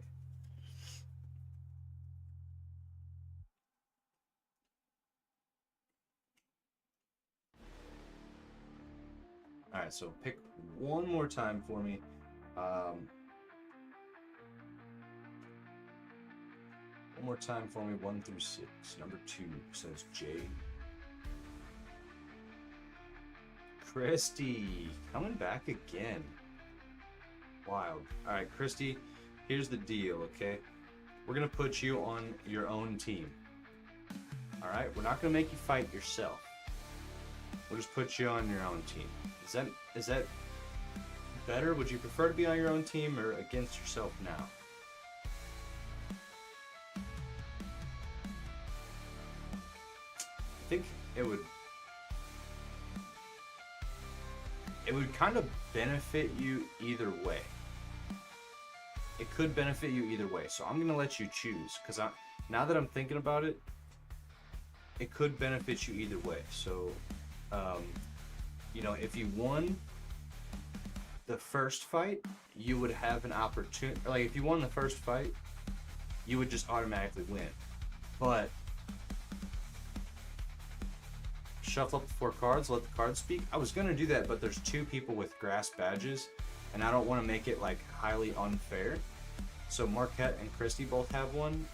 S1: All right, so pick one more time for me. One more time for me, 1 through 6. Number 2 says Jay. Christy, coming back again. Wild. All right, Christy, here's the deal, okay? We're gonna put you on your own team. All right, we're not gonna make you fight yourself. We'll just put you on your own team. Is that better? Would you prefer to be on your own team or against yourself now? I think it would kind of benefit you either way. it could benefit you either way. So I'm gonna let you choose because now that I'm thinking about it, it could benefit you either way. So, you know, if you won the first fight, you would have an opportunity. Like if you won the first fight, you would just automatically win. But shuffle up the 4 cards, let the cards speak. I was gonna do that, but there's 2 people with grass badges, and I don't want to make it like highly unfair. So Marquette and Christy both have one.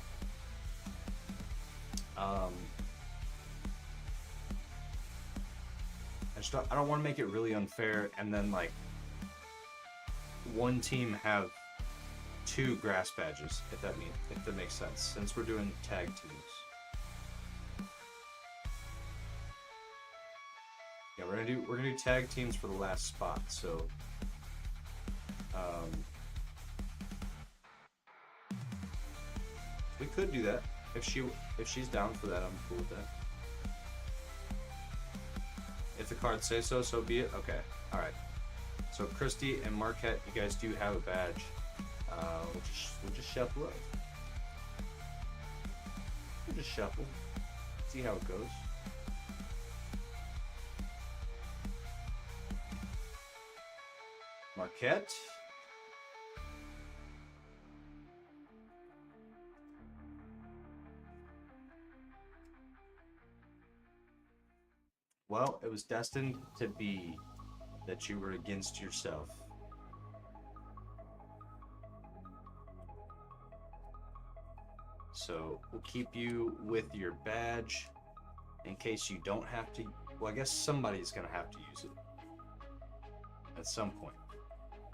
S1: I don't want to make it really unfair, and then like one team have 2 grass badges, if that makes sense. Since we're doing tag teams. Yeah, we're gonna do tag teams for the last spot. So, we could do that if she's down for that. I'm cool with that. If the cards say so, so be it. Okay, all right. So Christy and Marquette, you guys do have a badge. We'll just shuffle up. We'll just shuffle. See how it goes. Marquette. Well, it was destined to be that you were against yourself. So we'll keep you with your badge in case you don't have to. Well, I guess somebody's gonna have to use it at some point.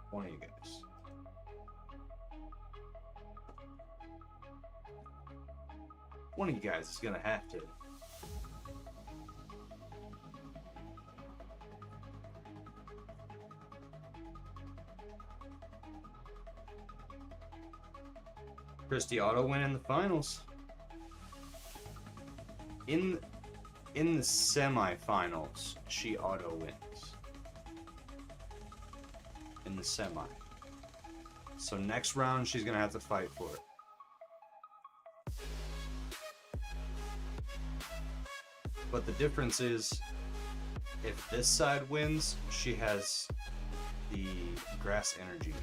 S1: One of you guys. One of you guys is gonna have to. Christy auto win in the finals. In the semifinals, she auto wins. In the semi. So next round, she's gonna have to fight for it. But the difference is, if this side wins, she has the grass energy.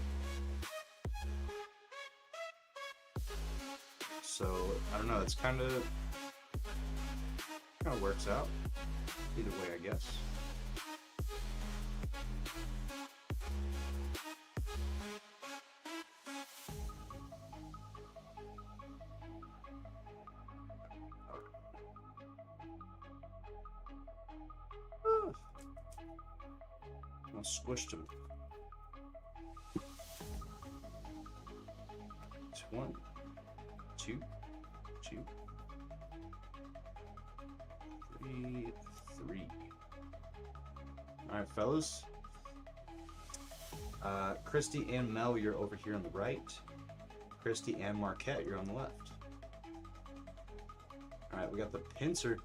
S1: So I don't know. It's kind of works out either way, I guess. I squished him. It's 1, 2, 2, 3. All right, fellas. Christy and Mel, you're over here on the right. Christy and Marquette, you're on the left. All right, we got the pincer.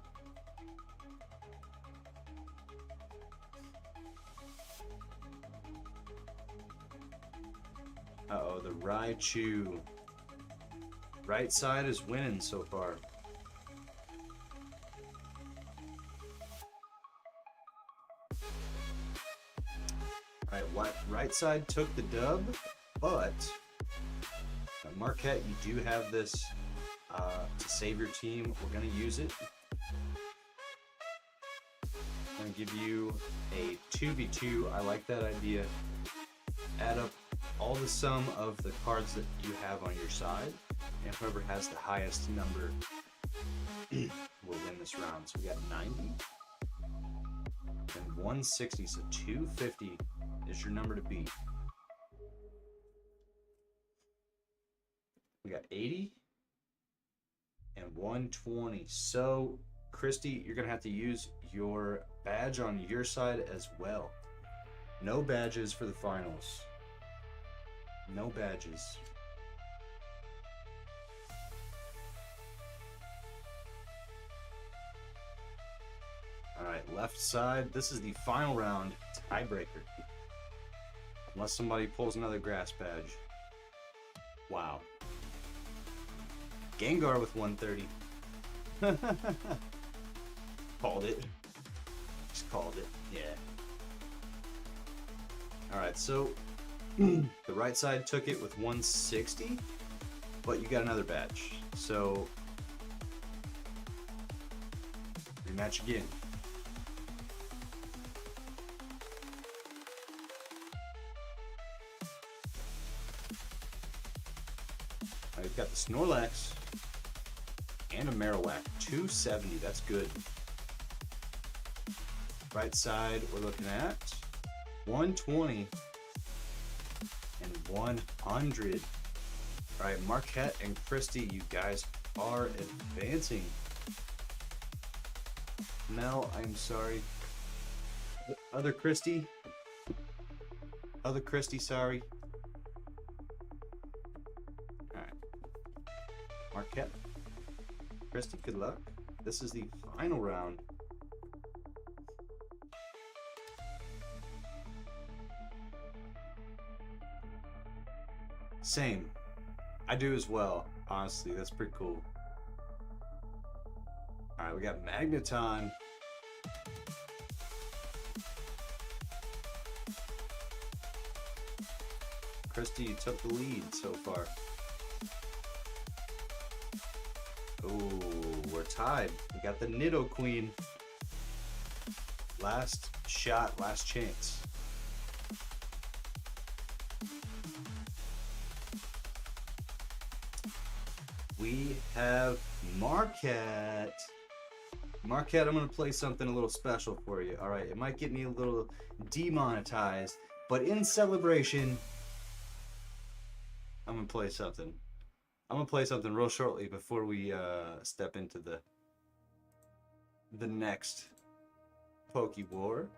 S1: Uh-oh, the Raichu. Right side is winning so far. Alright, right side took the dub, but Marquette, you do have this to save your team. We're going to use it. I'm going to give you a 2v2. I like that idea. Add up all the sum of the cards that you have on your side, and whoever has the highest number will win this round. So we got 90 and 160, so 250 is your number to beat. We got 80 and 120. So Christy, you're gonna have to use your badge on your side as well. No badges for the finals. No badges. Alright, left side. This is the final round tiebreaker. Unless somebody pulls another grass badge. Wow. Gengar with 130. Called it. Just called it. Yeah. Alright, so the right side took it with 160, but you got another batch. So rematch again. I've got the Snorlax and a Marowak. 270, that's good. Right side, we're looking at 120 and 100. All right, Marquette and Christy, you guys are advancing. Mel, I'm sorry. Other Christy, sorry. All right, Marquette, Christy, good luck. This is the final round. Same. I do as well. Honestly, that's pretty cool. Alright, we got Magneton. Christy, you took the lead so far. Oh, we're tied. We got the Nidoqueen. Last shot, last chance. We have Marquette. Marquette, I'm going to play something a little special for you. All right, it might get me a little demonetized, but in celebration, I'm going to play something. I'm going to play something real shortly before we step into the next Pokewar.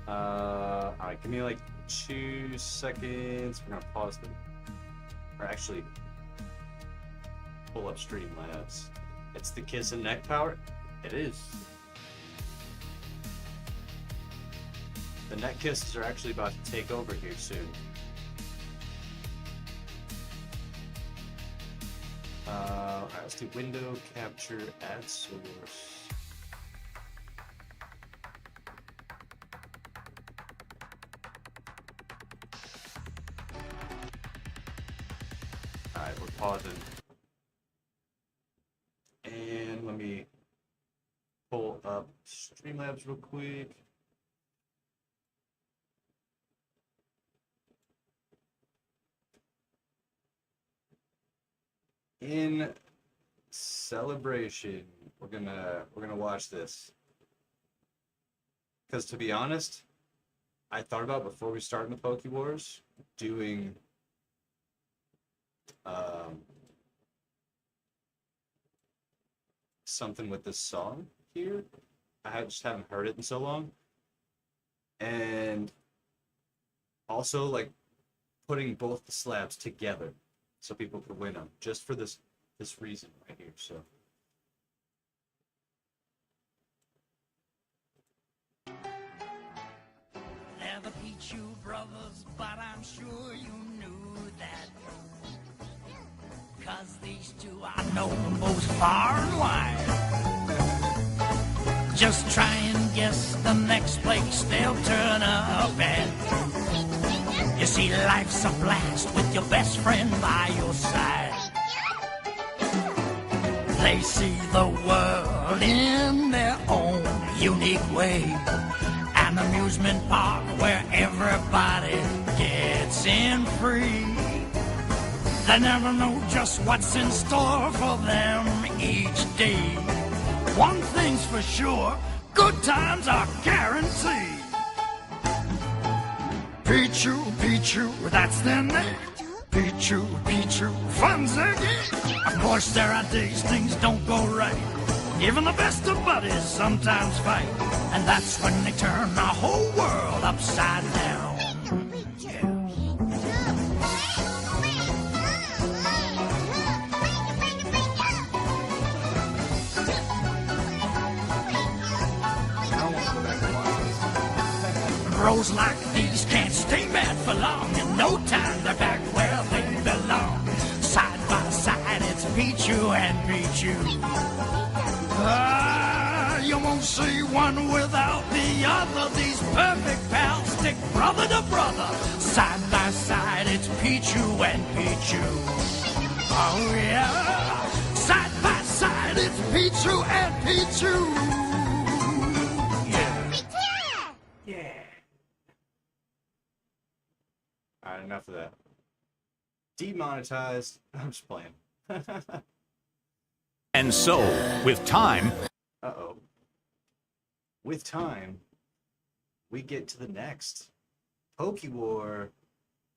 S1: Alright, give me like 2 seconds. We're gonna pause them. Or actually, pull up Streamlabs. It's the Kiss and Neck Power? It is. The neck kisses are actually about to take over here soon. Alright, let's do window capture, add source. Alright, we're pausing. And let me pull up Streamlabs real quick. In celebration, we're gonna watch this. Because to be honest, I thought about before we started the Pokewars doing something with this song here. Just haven't heard it in so long. And also like putting both the slabs together so people could win them, just for this reason right here. So
S2: They're the Pichu brothers, but I'm sure you knew that, 'cause these two are known both far and wide. Just try and guess the next place they'll turn up at. You see, life's a blast with your best friend by your side. They see the world in their own unique way. An amusement park where everybody gets in free. They never know just what's in store for them each day. One thing's for sure, good times are guaranteed. Pichu, Pichu, that's their name. Pichu, Pichu, fun's their game. Of course there are days things don't go right. Even the best of buddies sometimes fight. And that's when they turn the whole world upside down. Throws like these can't stay mad for long. In no time, they're back where they belong. Side by side, it's Pichu and Pichu. You won't see one without the other. These perfect pals stick brother to brother. Side by side, it's Pichu and Pichu. Oh yeah, side by side, it's Pichu and Pichu. Yeah. Yeah.
S1: Alright, enough of that. Demonetized. I'm just playing.
S3: And so, with time,
S1: Uh-oh. With time, we get to the next. Pokewar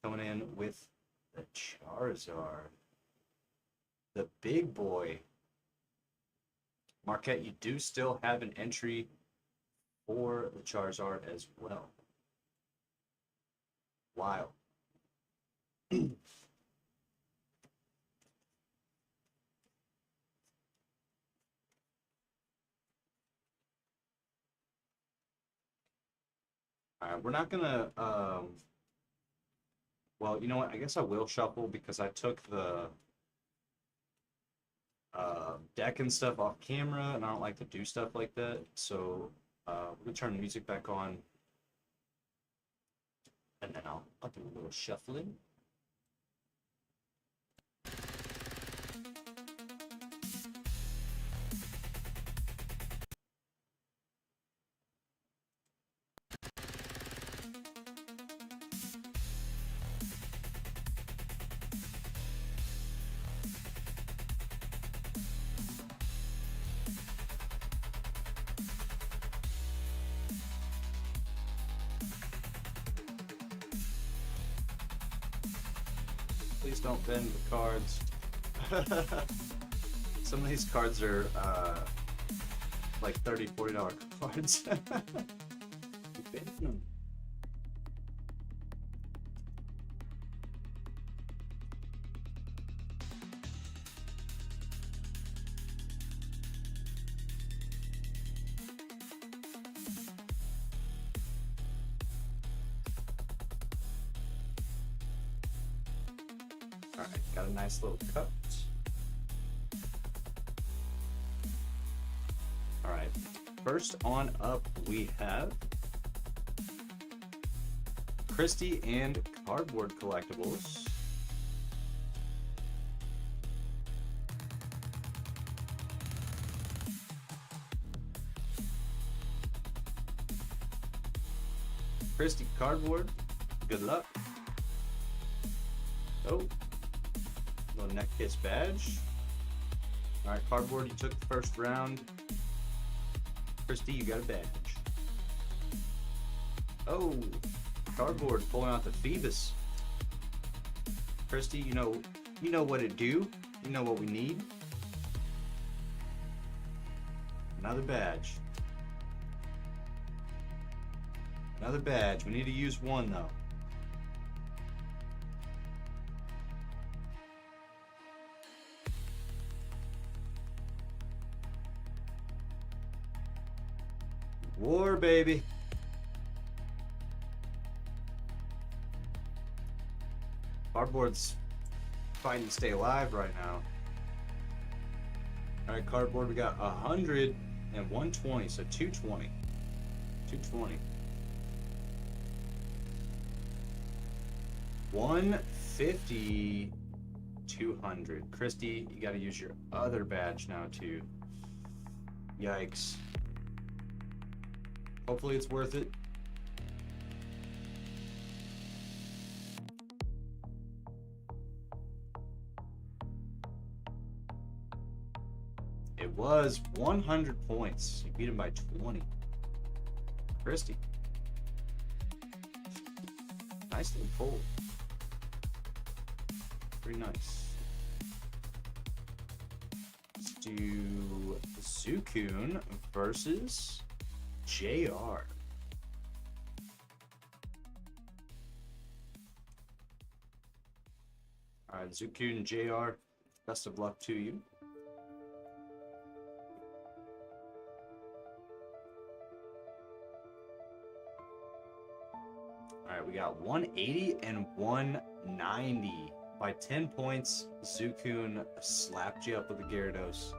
S1: coming in with the Charizard. The big boy. Marquette, you do still have an entry for the Charizard as well. Wow. Alright, we're not gonna, well, you know what, I guess I will shuffle because I took the deck and stuff off camera, and I don't like to do stuff like that, so we're gonna turn the music back on, and then I'll do a little shuffling. Please don't bend the cards. Some of these cards are like $30, $40 cards. Bend them. Alright, got a nice little cut. Alright, first on up we have Christy and Cardboard Collectibles. Christy Cardboard, good luck. Oh, little neck kiss badge. Alright, Cardboard, you took the first round. Christy, you got a badge. Oh, Cardboard pulling out the Phoebus. Christy, you know what it do. You know what we need. Another badge. Another badge. We need to use one though. War, baby. Cardboard's fighting to stay alive right now. Alright, Cardboard, we got 100 and 120, so 220. 220. 150, 200. Christy, you gotta use your other badge now too. Yikes. Hopefully it's worth it. It was 100 points. You beat him by 20. Christy. Nice little pull. Pretty nice. Let's do Zukun versus JR. Alright, Zukun and JR, best of luck to you. All right, we got 180 and 190. By 10 points, Zukun slapped you up with a Gyarados.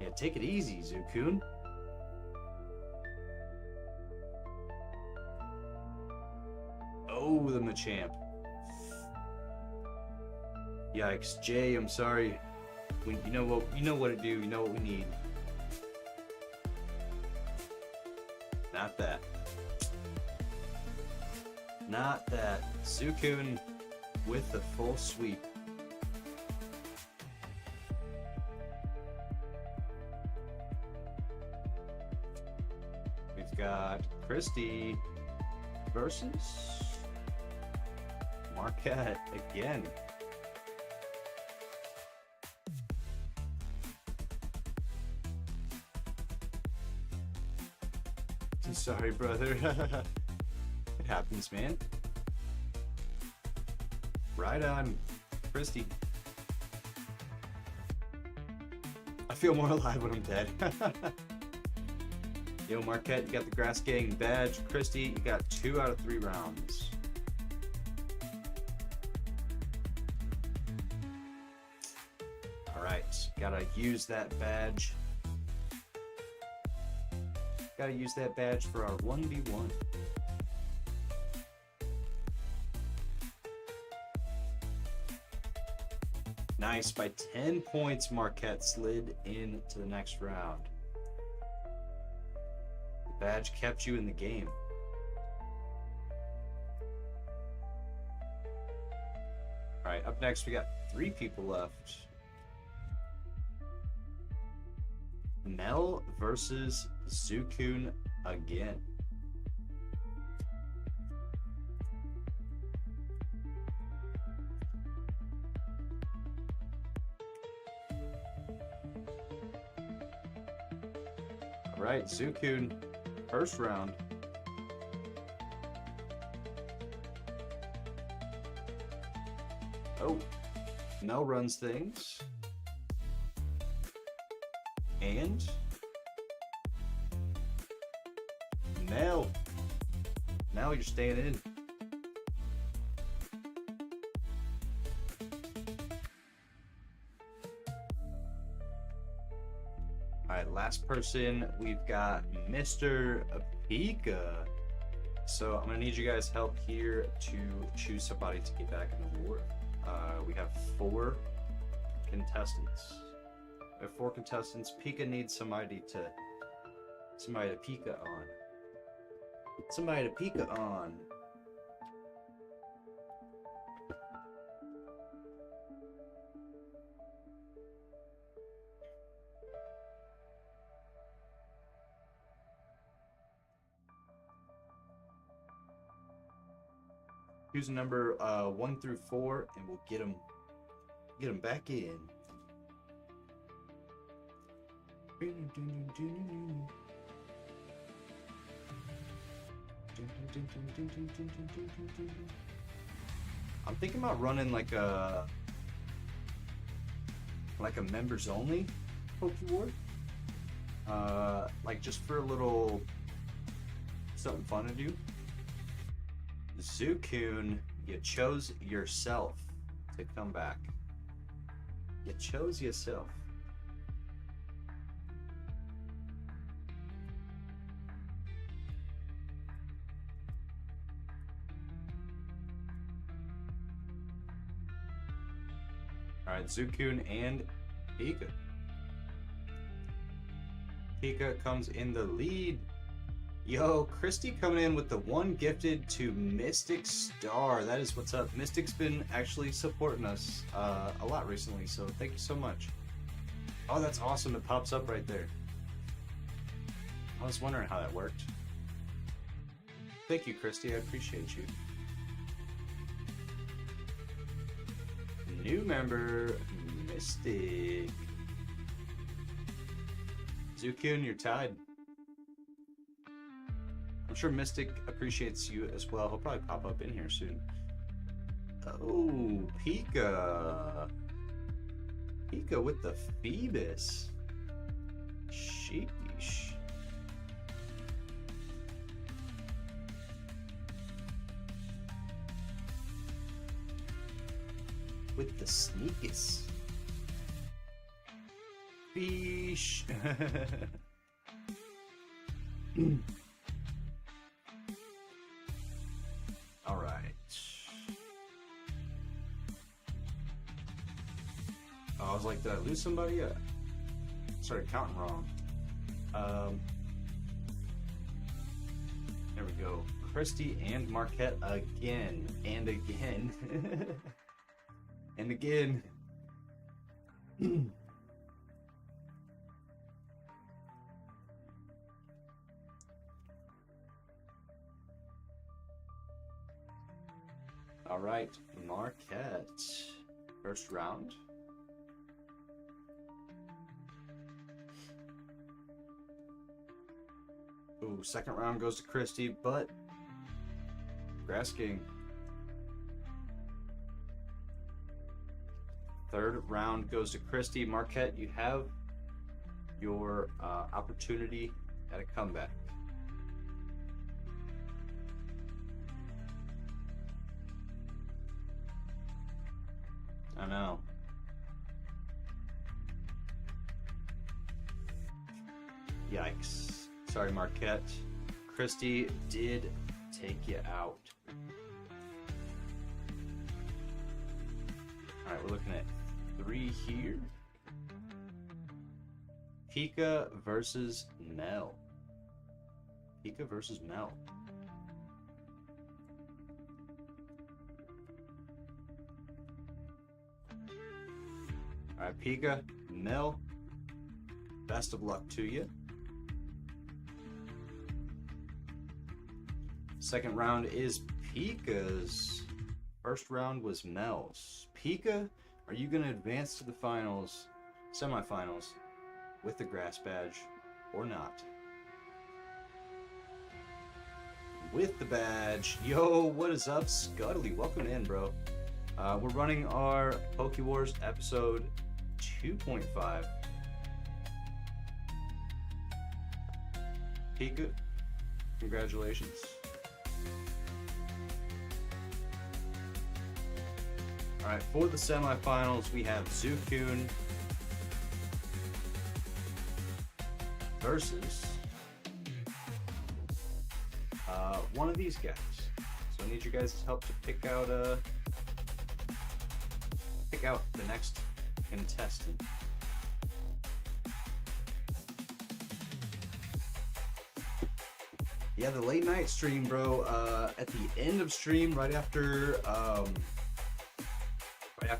S1: Yeah, take it easy, Zukun. Oh, the Machamp. Yikes, Jay, I'm sorry. You know what to do. You know what we need. Not that. Not that. Zukun with the full sweep. We've got Christy versus Marquette again. I'm sorry, brother. It happens, man. Right on, Christy. I feel more alive when I'm dead. Yo, Marquette, you got the Grass Gang badge. Christy, you got 2 out of 3 rounds. Alright, gotta use that badge. Gotta use that badge for our 1v1. Nice, by 10 points, Marquette slid into the next round. The badge kept you in the game. Alright, up next we got 3 people left. Mel versus Zukun again. Alright, Zukun, first round. Oh, Mel runs things. And Mel, now you're staying in. Alright, last person, we've got Mr. Pika. So I'm gonna need you guys' help here to choose somebody to get back in the war. We have 4 contestants. We have 4 contestants. Pika needs somebody to Pika on. Somebody to Pika on. Choose number 1 through 4, and we'll get them back in. I'm thinking about running like a members only Pokeward. Like just for a little something fun to do. Zukun, you chose yourself to come back. You chose yourself. Alright, Zukun and Pika. Pika comes in the lead. Yo, Christy coming in with the 1 gifted to Mystic Star. That is what's up. Mystic's been actually supporting us a lot recently, so thank you so much. Oh, that's awesome. It pops up right there. I was wondering how that worked. Thank you, Christy. I appreciate you. New member, Mystic. Zukun, you're tied. I'm sure Mystic appreciates you as well. He'll probably pop up in here soon. Oh, Pika. Pika with the Phoebus. Sheesh. with the sneakers. Fish. All right. Oh, I was like, did I lose somebody? I started counting wrong. There we go. Christy and Marquette again and again and again. All right, Marquette. First round. Ooh, second round goes to Christy, but Grass King. Third round goes to Christy. Marquette, you have your opportunity at a comeback. I know. Yikes. Sorry, Marquette. Christy did take you out. Alright, we're looking at 3 here. Pika versus Mel. Pika versus Mel. Alright, Pika, Mel, best of luck to you. Second round is Pika's. First round was Mel's. Pika, are you going to advance to the finals, semifinals, with the grass badge or not? With the badge. Yo, what is up, Scuddly? Welcome in, bro. We're running our PokeWars episode 2.5. Pika, congratulations. Alright, for the semifinals, we have Zukun versus one of these guys. So I need you guys' help to pick out the next contestant. Yeah, the late night stream, bro. At the end of stream, right after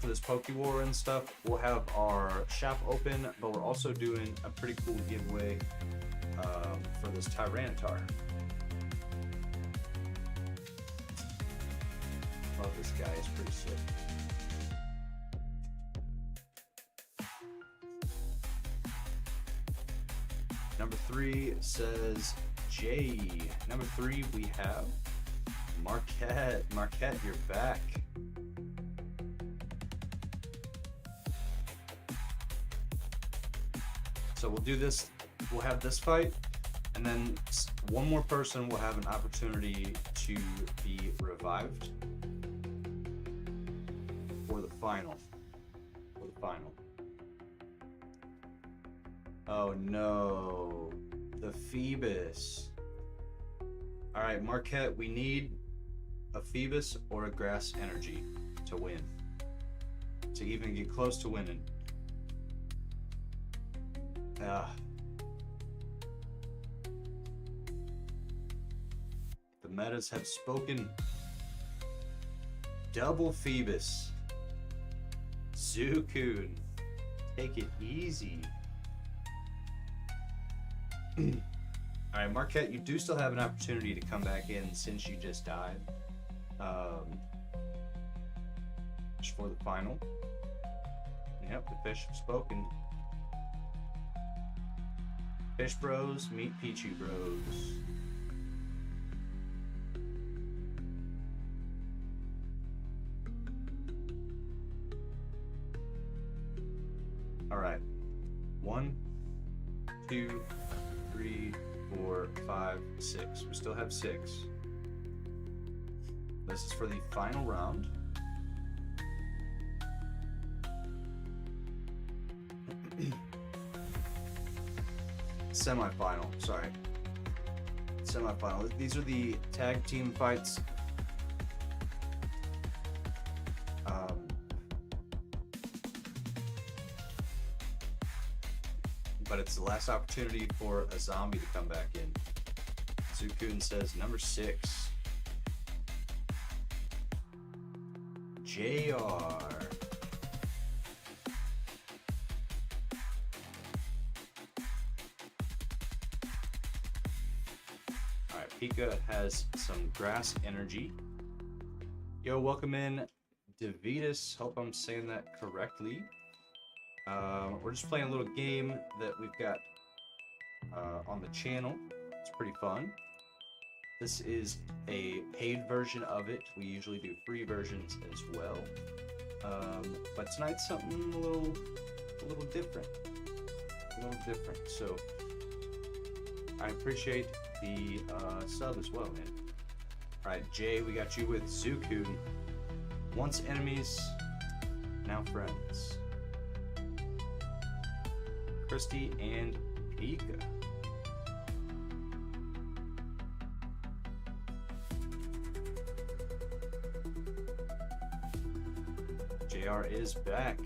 S1: this PokeWar and stuff, we'll have our shop open, but we're also doing a pretty cool giveaway for this Tyranitar. Love this guy, he's pretty sick. Number 3 says J. Number 3 we have Marquette. Marquette, you're back. So we'll do this, we'll have this fight, and then one more person will have an opportunity to be revived for the final. Oh no, the Phoebus. Alright, Marquette, we need a Phoebus or a Grass Energy to win, to even get close to winning. The metas have spoken. Double Phoebus. Zukun. Take it easy. Alright, Marquette, you do still have an opportunity to come back in since you just died. For the final. Yep, the fish have spoken. Fish Bros meet Pichu Bros. Alright. 1, 2, 3, 4, 5, 6. We still have 6. This is for the final round. Semi-final, sorry. Semi-final. These are the tag team fights. But it's the last opportunity for a zombie to come back in. Zukun says number 6. JR. Alright, Pika has some grass energy. Yo, welcome in, Devitas. Hope I'm saying that correctly. We're just playing a little game that we've got on the channel. It's pretty fun. This is a paid version of it. We usually do free versions as well. But tonight's something a little different. So I appreciate the sub as well, man. Alright, Jay, we got you with Zukun. Once enemies, now friends. Christy and Pika. JR is back.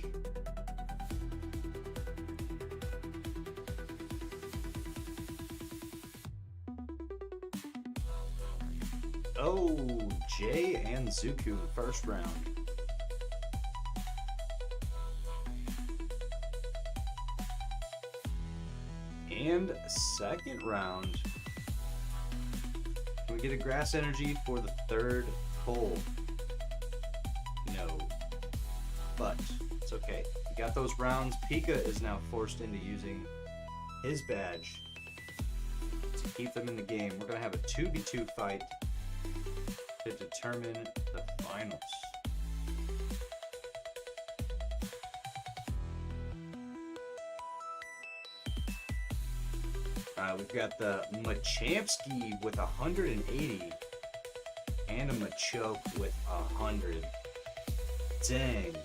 S1: Oh, Jay and Zuku first round. And second round. Can we get a grass energy for the third pull? No. But it's okay. We got those rounds. Pika is now forced into using his badge to keep them in the game. We're going to have a 2v2 fight to determine the finals. We've got the Machampsky with 180 and a Machoke with 100. Dang.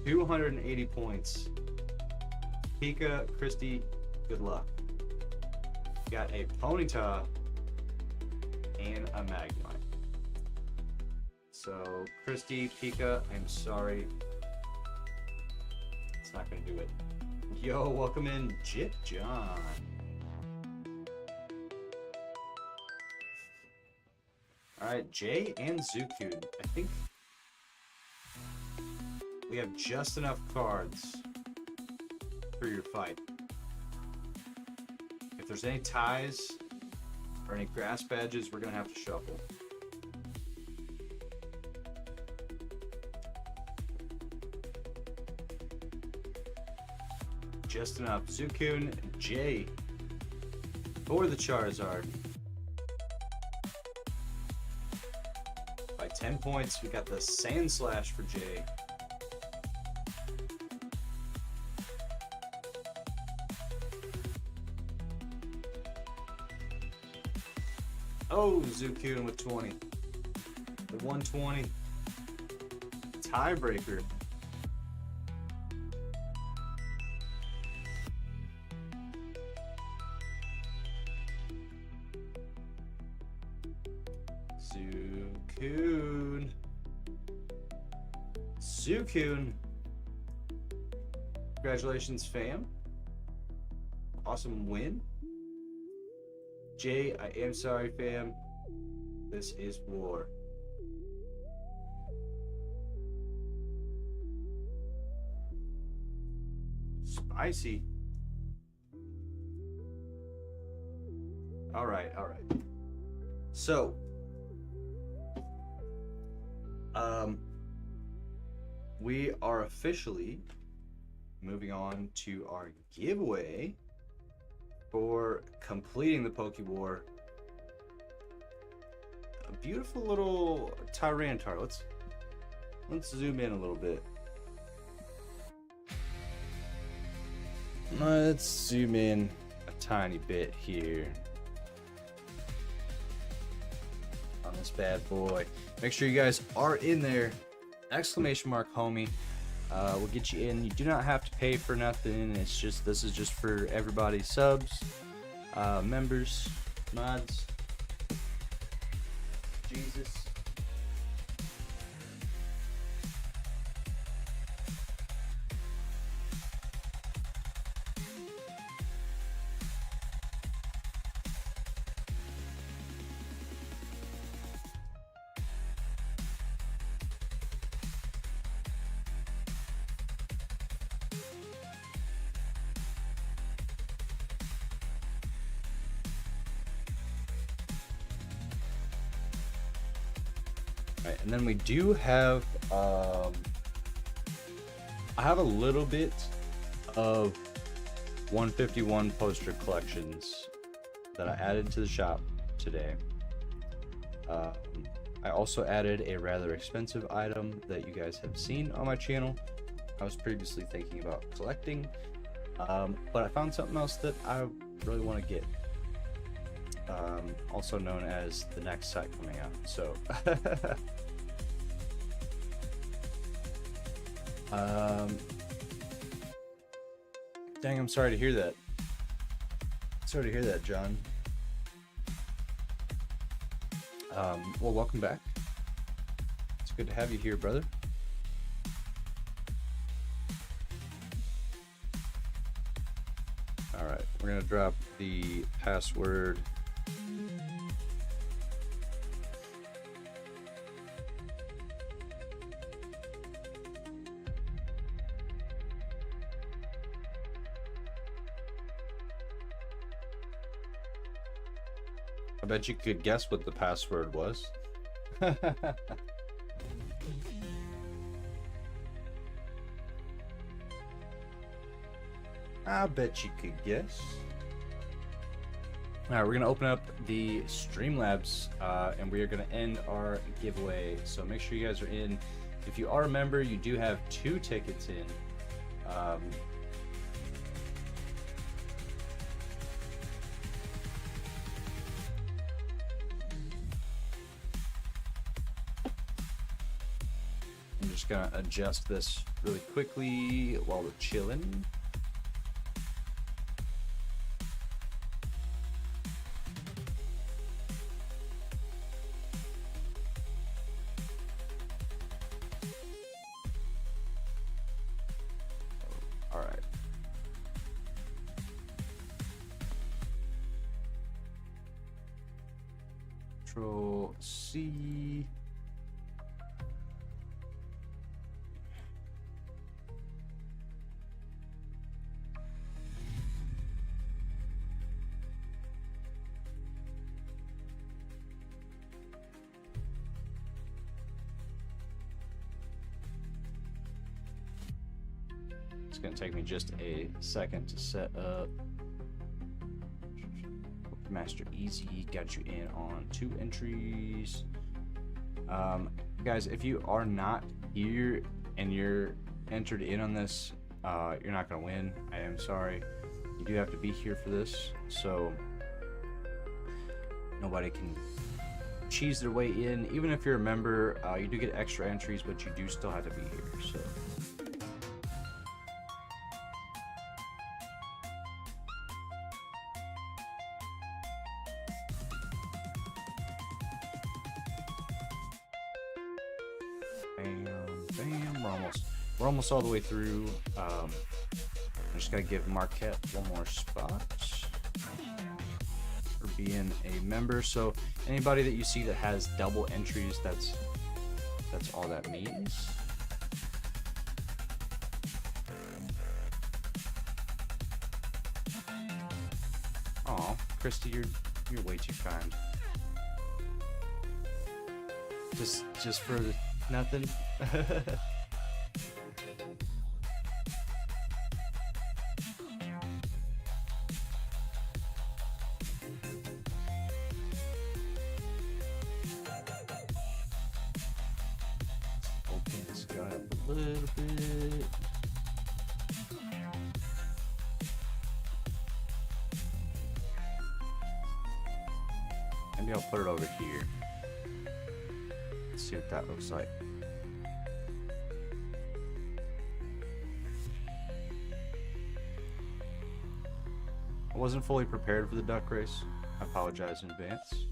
S1: 280 points. Pika, Christy, good luck. Got a Ponyta and a Magnemite. So, Christy, Pika, I'm sorry. It's not going to do it. Yo, welcome in, Jip John. Alright, Jay and Zukun. I think we have just enough cards for your fight. If there's any ties or any grass badges, we're going to have to shuffle. Just enough. Zukun, Jay for the Charizard. By 10 points, we got the Sand Slash for Jay. Oh, Zukun with 20. The 120. Tiebreaker. Zukun. Congratulations, fam. Awesome win. Jay, I am sorry, fam. This is war. Spicy. All right. So, we are officially moving on to our giveaway for completing the Pokewar. A beautiful little Tyranitar. Let's zoom in a little bit. Let's zoom in a tiny bit here on this bad boy. Make sure you guys are in there. !homie. We'll get you in. You do not have to pay for nothing. It's just, this is just for everybody, subs, members, mods. Jesus. Right, and then we do have, I have a little bit of 151 poster collections that I added to the shop today. I also added a rather expensive item that you guys have seen on my channel. I was previously thinking about collecting, but I found something else that I really want to get. Also known as the next set coming out. So, dang, I'm sorry to hear that. Sorry to hear that, John. Well, welcome back. It's good to have you here, brother. All right, we're gonna drop the password. I bet you could guess what the password was. I bet you could guess. All right, we're gonna open up the Streamlabs, and we are gonna end our giveaway. So make sure you guys are in. If you are a member, you do have 2 tickets in. I'm just gonna adjust this really quickly while we're chilling. All right. Control C. It's going to take me just a second to set up. Master Easy got you in on 2 entries. Guys, if you are not here and you're entered in on this, you're not going to win. I am sorry. You do have to be here for this, so nobody can cheese their way in. Even if you're a member, you do get extra entries, but you do still have to be here. So. Bam, we're almost all the way through. I just gotta give Marquette one more spot for being a member. So anybody that you see that has double entries, that's all that means. Oh, Christy, you're way too kind. Just for nothing. Open this guy up a little bit. Maybe I'll put it over here. Let's see what that looks like. I wasn't fully prepared for the duck race. I apologize in advance.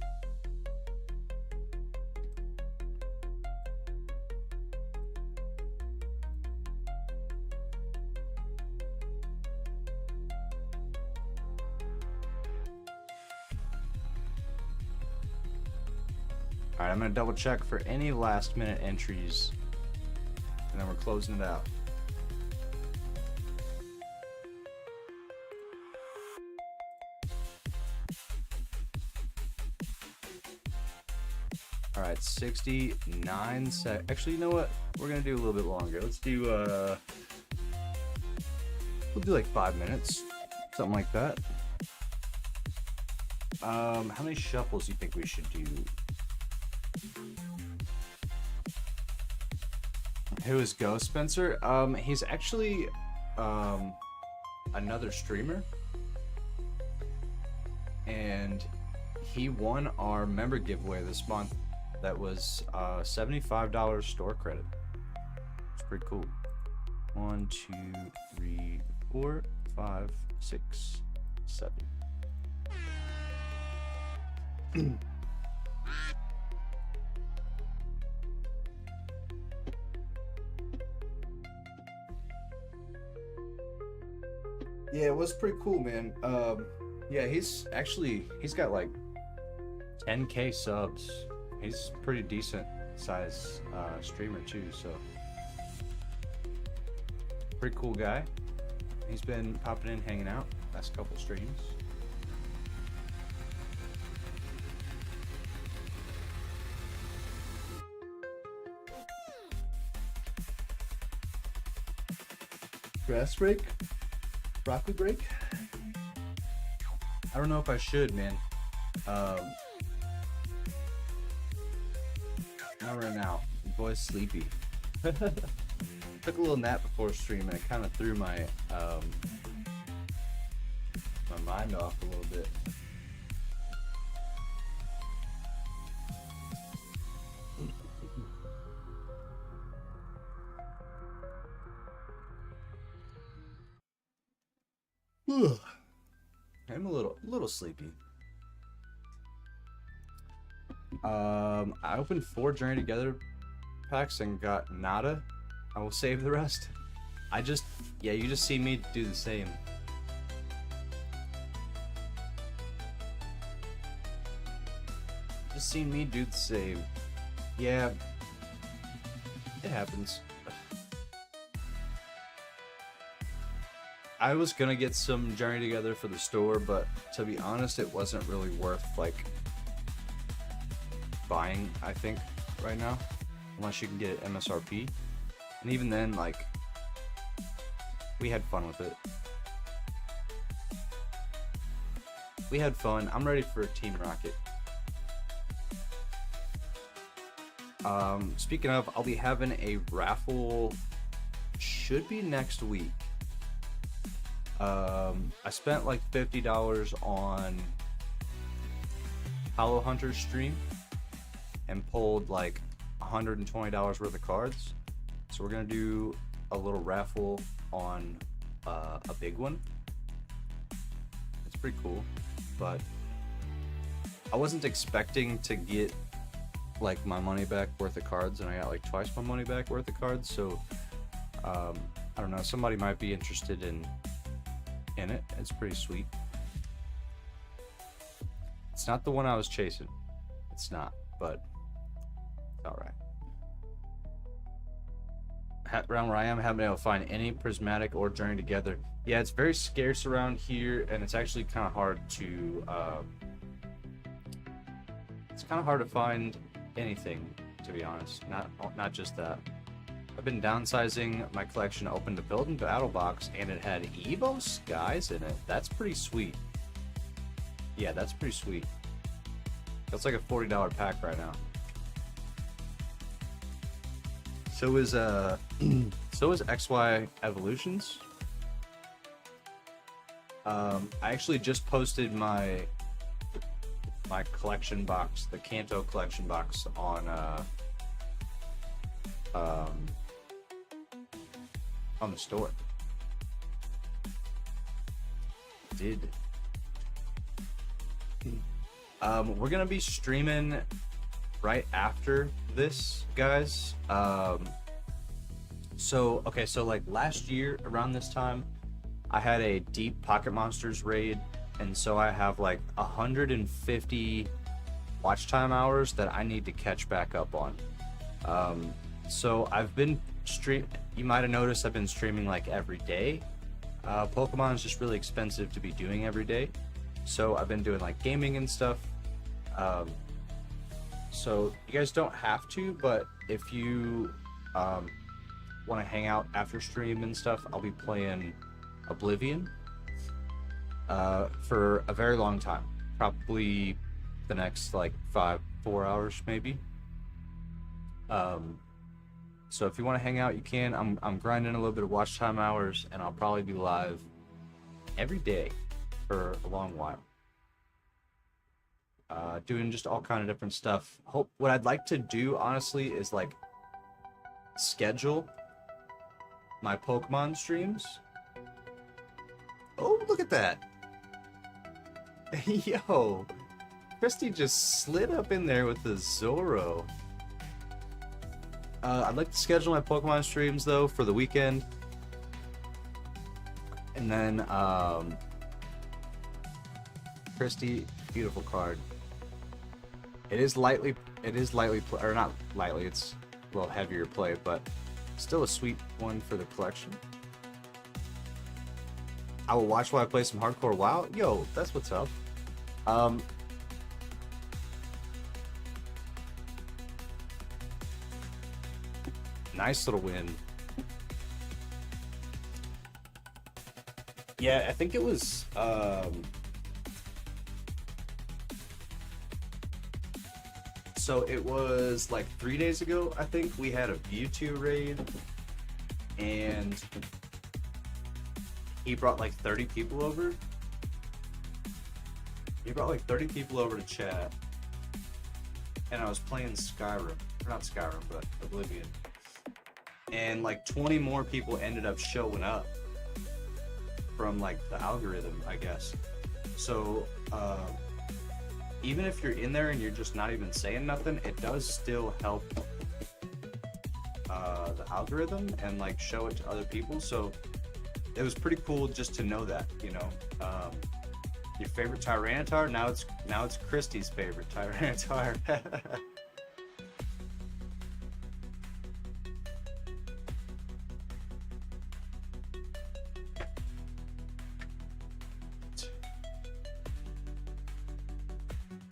S1: Alright, I'm going to double check for any last minute entries, and then we're closing it out. Alright, 69 sec. Actually, you know what? We're going to do a little bit longer. Let's do, we'll do like 5 minutes. Something like that. How many shuffles do you think we should do? Who is Ghost Spencer? He's actually another streamer, and he won our member giveaway this month. That was $75 store credit. It's pretty cool. 1, 2, 3, 4, 5, 6, 7. Yeah, it was pretty cool, man. Yeah, he's got like 10K subs. He's pretty decent size streamer too, so pretty cool guy. He's been popping in, hanging out last couple streams. Grass break? Broccoli break? I don't know if I should, man. Not right now. The boy's sleepy. Took a little nap before stream and it kind of threw my my mind off a little bit. I'm a little sleepy. I opened 4 Journey Together packs and got nada. I will save the rest. Yeah, you just see me do the same. Just seen me do the same. Yeah, it happens. I was gonna get some Journey Together for the store, but to be honest, it wasn't really worth like buying, I think, right now, unless you can get it MSRP. And even then, like, we had fun with it. We had fun. I'm ready for Team Rocket. Speaking of, I'll be having a raffle, should be next week. I spent like $50 on Hollow Hunter's stream and pulled like $120 worth of cards. So we're gonna do a little raffle on a big one. It's pretty cool, but I wasn't expecting to get like my money back worth of cards, and I got like twice my money back worth of cards. So I don't know, somebody might be interested in it. It's pretty sweet. It's not the one I was chasing. It's not, but it's all right. Around where I am, I haven't been able to find any prismatic or Journey Together. Yeah, it's very scarce around here, and it's actually kind of hard to find anything, to be honest. Not just that. I've been downsizing my collection, opened a Build and Battle box, and it had Evo Skies in it. That's pretty sweet. Yeah, that's pretty sweet. That's like a $40 pack right now. So is XY Evolutions. I actually just posted my collection box, the Kanto collection box, on the store. Did We're gonna be streaming right after this, guys. So like last year around this time, I had a deep Pocket Monsters raid, and so I have like 150 watch time hours that I need to catch back up on. So I've been you might have noticed I've been streaming like every day. Pokemon is just really expensive to be doing every day, so I've been doing like gaming and stuff. So you guys don't have to, but if you want to hang out after stream and stuff, I'll be playing Oblivion for a very long time, probably the next like 4 hours maybe. So if you want to hang out, you can. I'm grinding a little bit of watch time hours, and I'll probably be live every day for a long while, doing just all kind of different stuff. What I'd like to do, honestly, is like schedule my Pokemon streams. Oh, look at that. Yo, Christy just slid up in there with the Zoro. I'd like to schedule my Pokemon streams though for the weekend, and then Christy, beautiful card. It is lightly or not lightly. It's a little heavier play, but still a sweet one for the collection. I will watch while I play some hardcore WoW. Yo, that's what's up. Nice little win. Yeah, I think it was so it was like 3 days ago, I think we had a Mewtwo raid, and he brought like 30 people over. He brought like 30 people over to chat, and I was playing Skyrim, or not Skyrim, but Oblivion. And like 20 more people ended up showing up from like the algorithm, I guess. So even if you're in there and you're just not even saying nothing, it does still help the algorithm and like show it to other people. So it was pretty cool just to know that, you know. Your favorite Tyranitar, now it's Christy's favorite Tyranitar.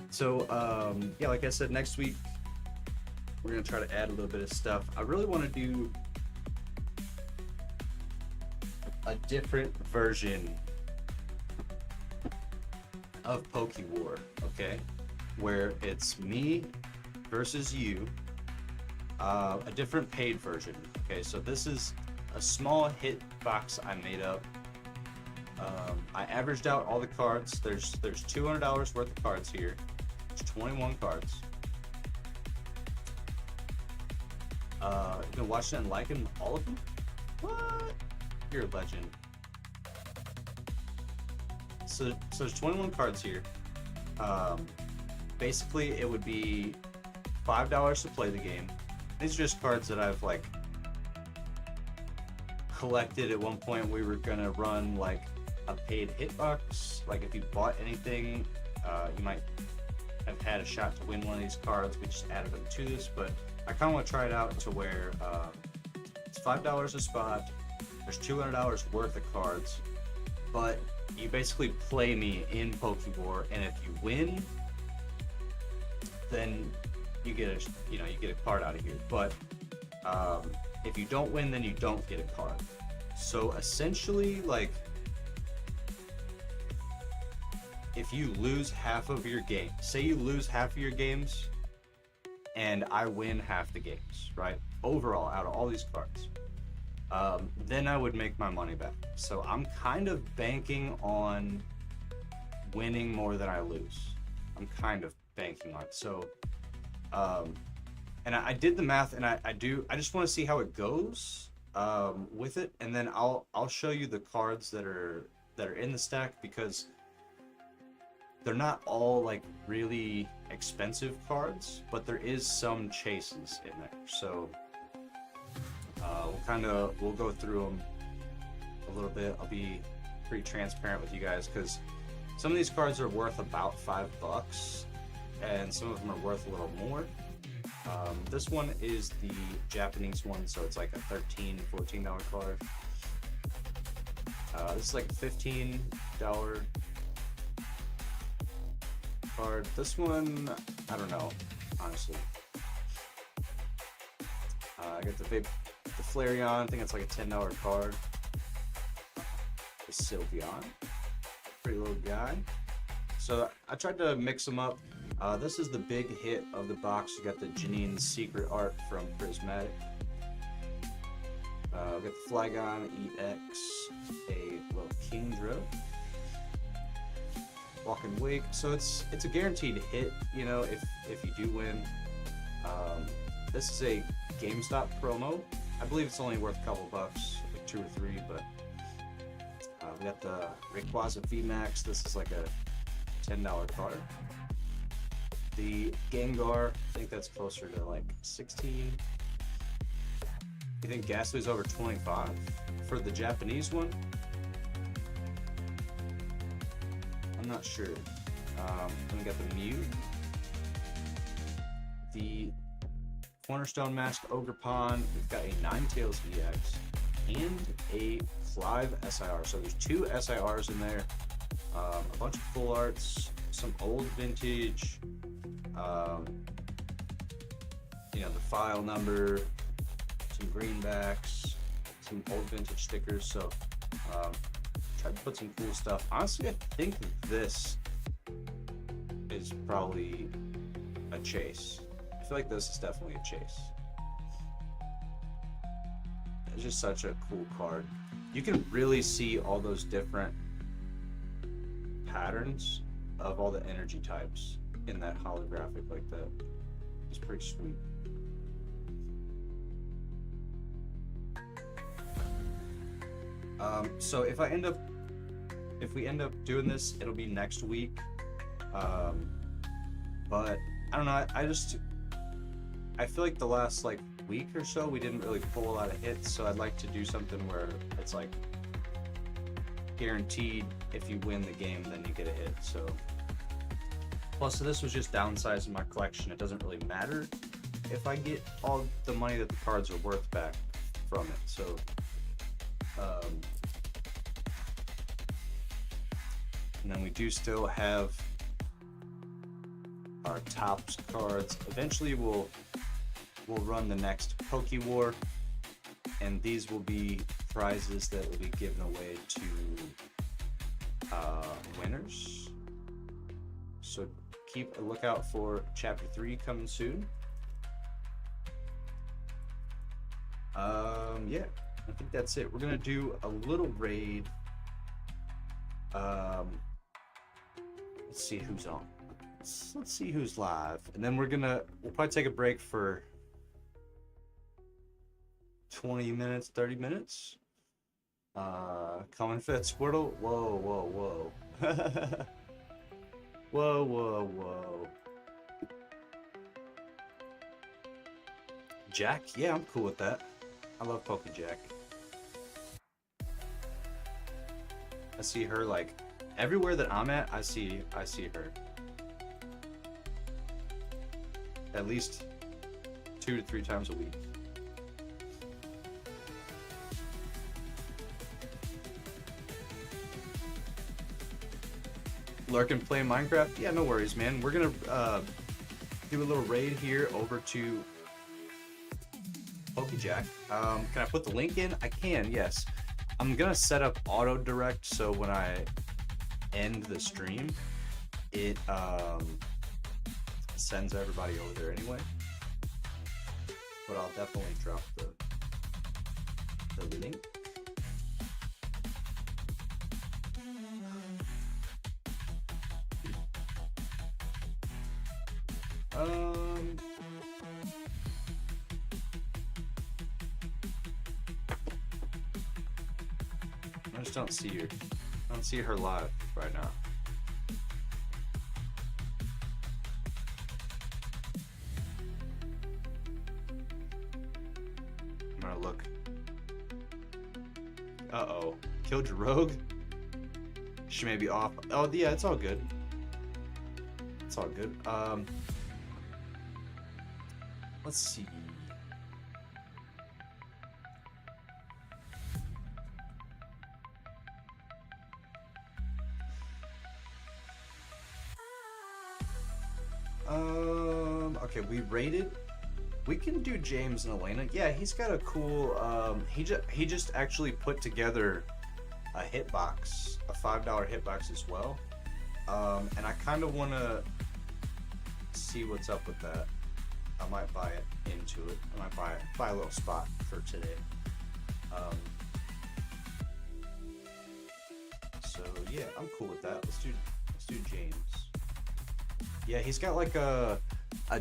S1: So, yeah, like I said, next week we're gonna try to add a little bit of stuff. I really want to do a different version of PokeWar, okay? Where it's me versus you, a different paid version, okay? So this is a small hit box I made up. I averaged out all the cards. There's $200 worth of cards here. 21 cards. You've been watching and liking all of them? What? You're a legend. So there's 21 cards here. Basically, it would be $5 to play the game. These are just cards that I've like collected. At one point, we were gonna run like a paid hitbox. Like if you bought anything, you might have had a shot to win one of these cards. We just added them to this, but I kind of want to try it out to where it's $5 a spot. There's $200 worth of cards, but you basically play me in PokeWar, and if you win, then you get a card out of here. But if you don't win, then you don't get a card. So essentially, like, if you lose half of your game, say you lose half of your games and I win half the games, right? Overall, out of all these cards, then I would make my money back. So I'm kind of banking on winning more than I lose. I'm kind of banking on it. So, and I did the math, and I just want to see how it goes with it, and then I'll show you the cards that are in the stack, because they're not all like really expensive cards, but there is some chases in there. So we'll go through them a little bit. I'll be pretty transparent with you guys because some of these cards are worth about $5, and some of them are worth a little more. This one is the Japanese one, so it's like a $13-14 card. This is like a $15 card. This one, I don't know, honestly. I got the Flareon. I think it's like a $10 card. The Sylveon, pretty little guy. So I tried to mix them up. This is the big hit of the box. You got the Janine Secret Art from Prismatic. We got the Flygon EX, a little Kingdra, Walking Wake. So it's a guaranteed hit, you know, if you do win. This is a GameStop promo. I believe it's only worth a couple bucks, like 2 or 3, but we got the Rayquaza VMAX. This is like a $10 card. The Gengar, I think that's closer to like 16. You think Ghastly's over 25 for the Japanese one? I'm not sure. Then we got the Mew, the Cornerstone Mask Ogerpon. We've got a Ninetales EX and a Clive SIR. So there's 2 SIRs in there. A bunch of full arts, some old vintage. You know, the file number, some greenbacks, some old vintage stickers. So tried to put some cool stuff. Honestly, I think this is probably a chase. I feel like this is definitely a chase. It's just such a cool card. You can really see all those different patterns of all the energy types in that holographic like that. It's pretty sweet. So if we end up doing this, it'll be next week. But I don't know. I feel like the last like week or so we didn't really pull a lot of hits. So I'd like to do something where it's like guaranteed if you win the game, then you get a hit. So plus, this was just downsizing my collection. It doesn't really matter if I get all the money that the cards are worth back from it. So and then we do still have our Topps cards. Eventually we'll run the next PokeWar, and these will be prizes that will be given away to winners. So keep a lookout for Chapter 3 coming soon. Yeah, I think that's it. We're gonna do a little raid. Let's see who's on. Let's see who's live, and then we'll probably take a break for 20 minutes, 30 minutes. Common Fit Squirtle. Whoa. Whoa. Jack? Yeah, I'm cool with that. I love PokeJack. I see her like everywhere that I'm at. I see her. At least 2 to 3 times a week. Lurkin playing Minecraft? Yeah, no worries, man. We're gonna do a little raid here over to PokeJack. Can I put the link in? I can, yes. I'm gonna set up auto direct so when I end the stream, it sends everybody over there anyway. But I'll definitely drop the link. I just don't see her. I don't see her live right now. gonna look. Uh-oh. Killed your rogue? She may be off. Oh, yeah, it's all good. It's all good. Let's see. Okay, we rated. We can do James and Elena. Yeah, he's got a cool. He just actually put together a hitbox, a $5 hitbox as well. And I kind of want to see what's up with that. I might buy it into it. I might buy a little spot for today. So yeah, I'm cool with that. Let's do James. Yeah, he's got like a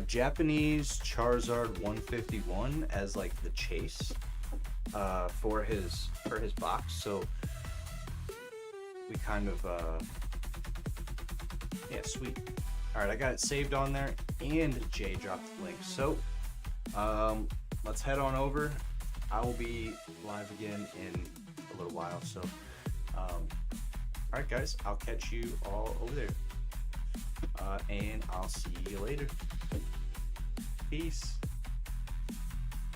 S1: Japanese Charizard 151 as like the chase for his box. So we kind of yeah, sweet. All right, I got it saved on there, and Jay dropped the link. So let's head on over. I will be live again in a little while. So all right, guys, I'll catch you all over there. And I'll see you later. Peace.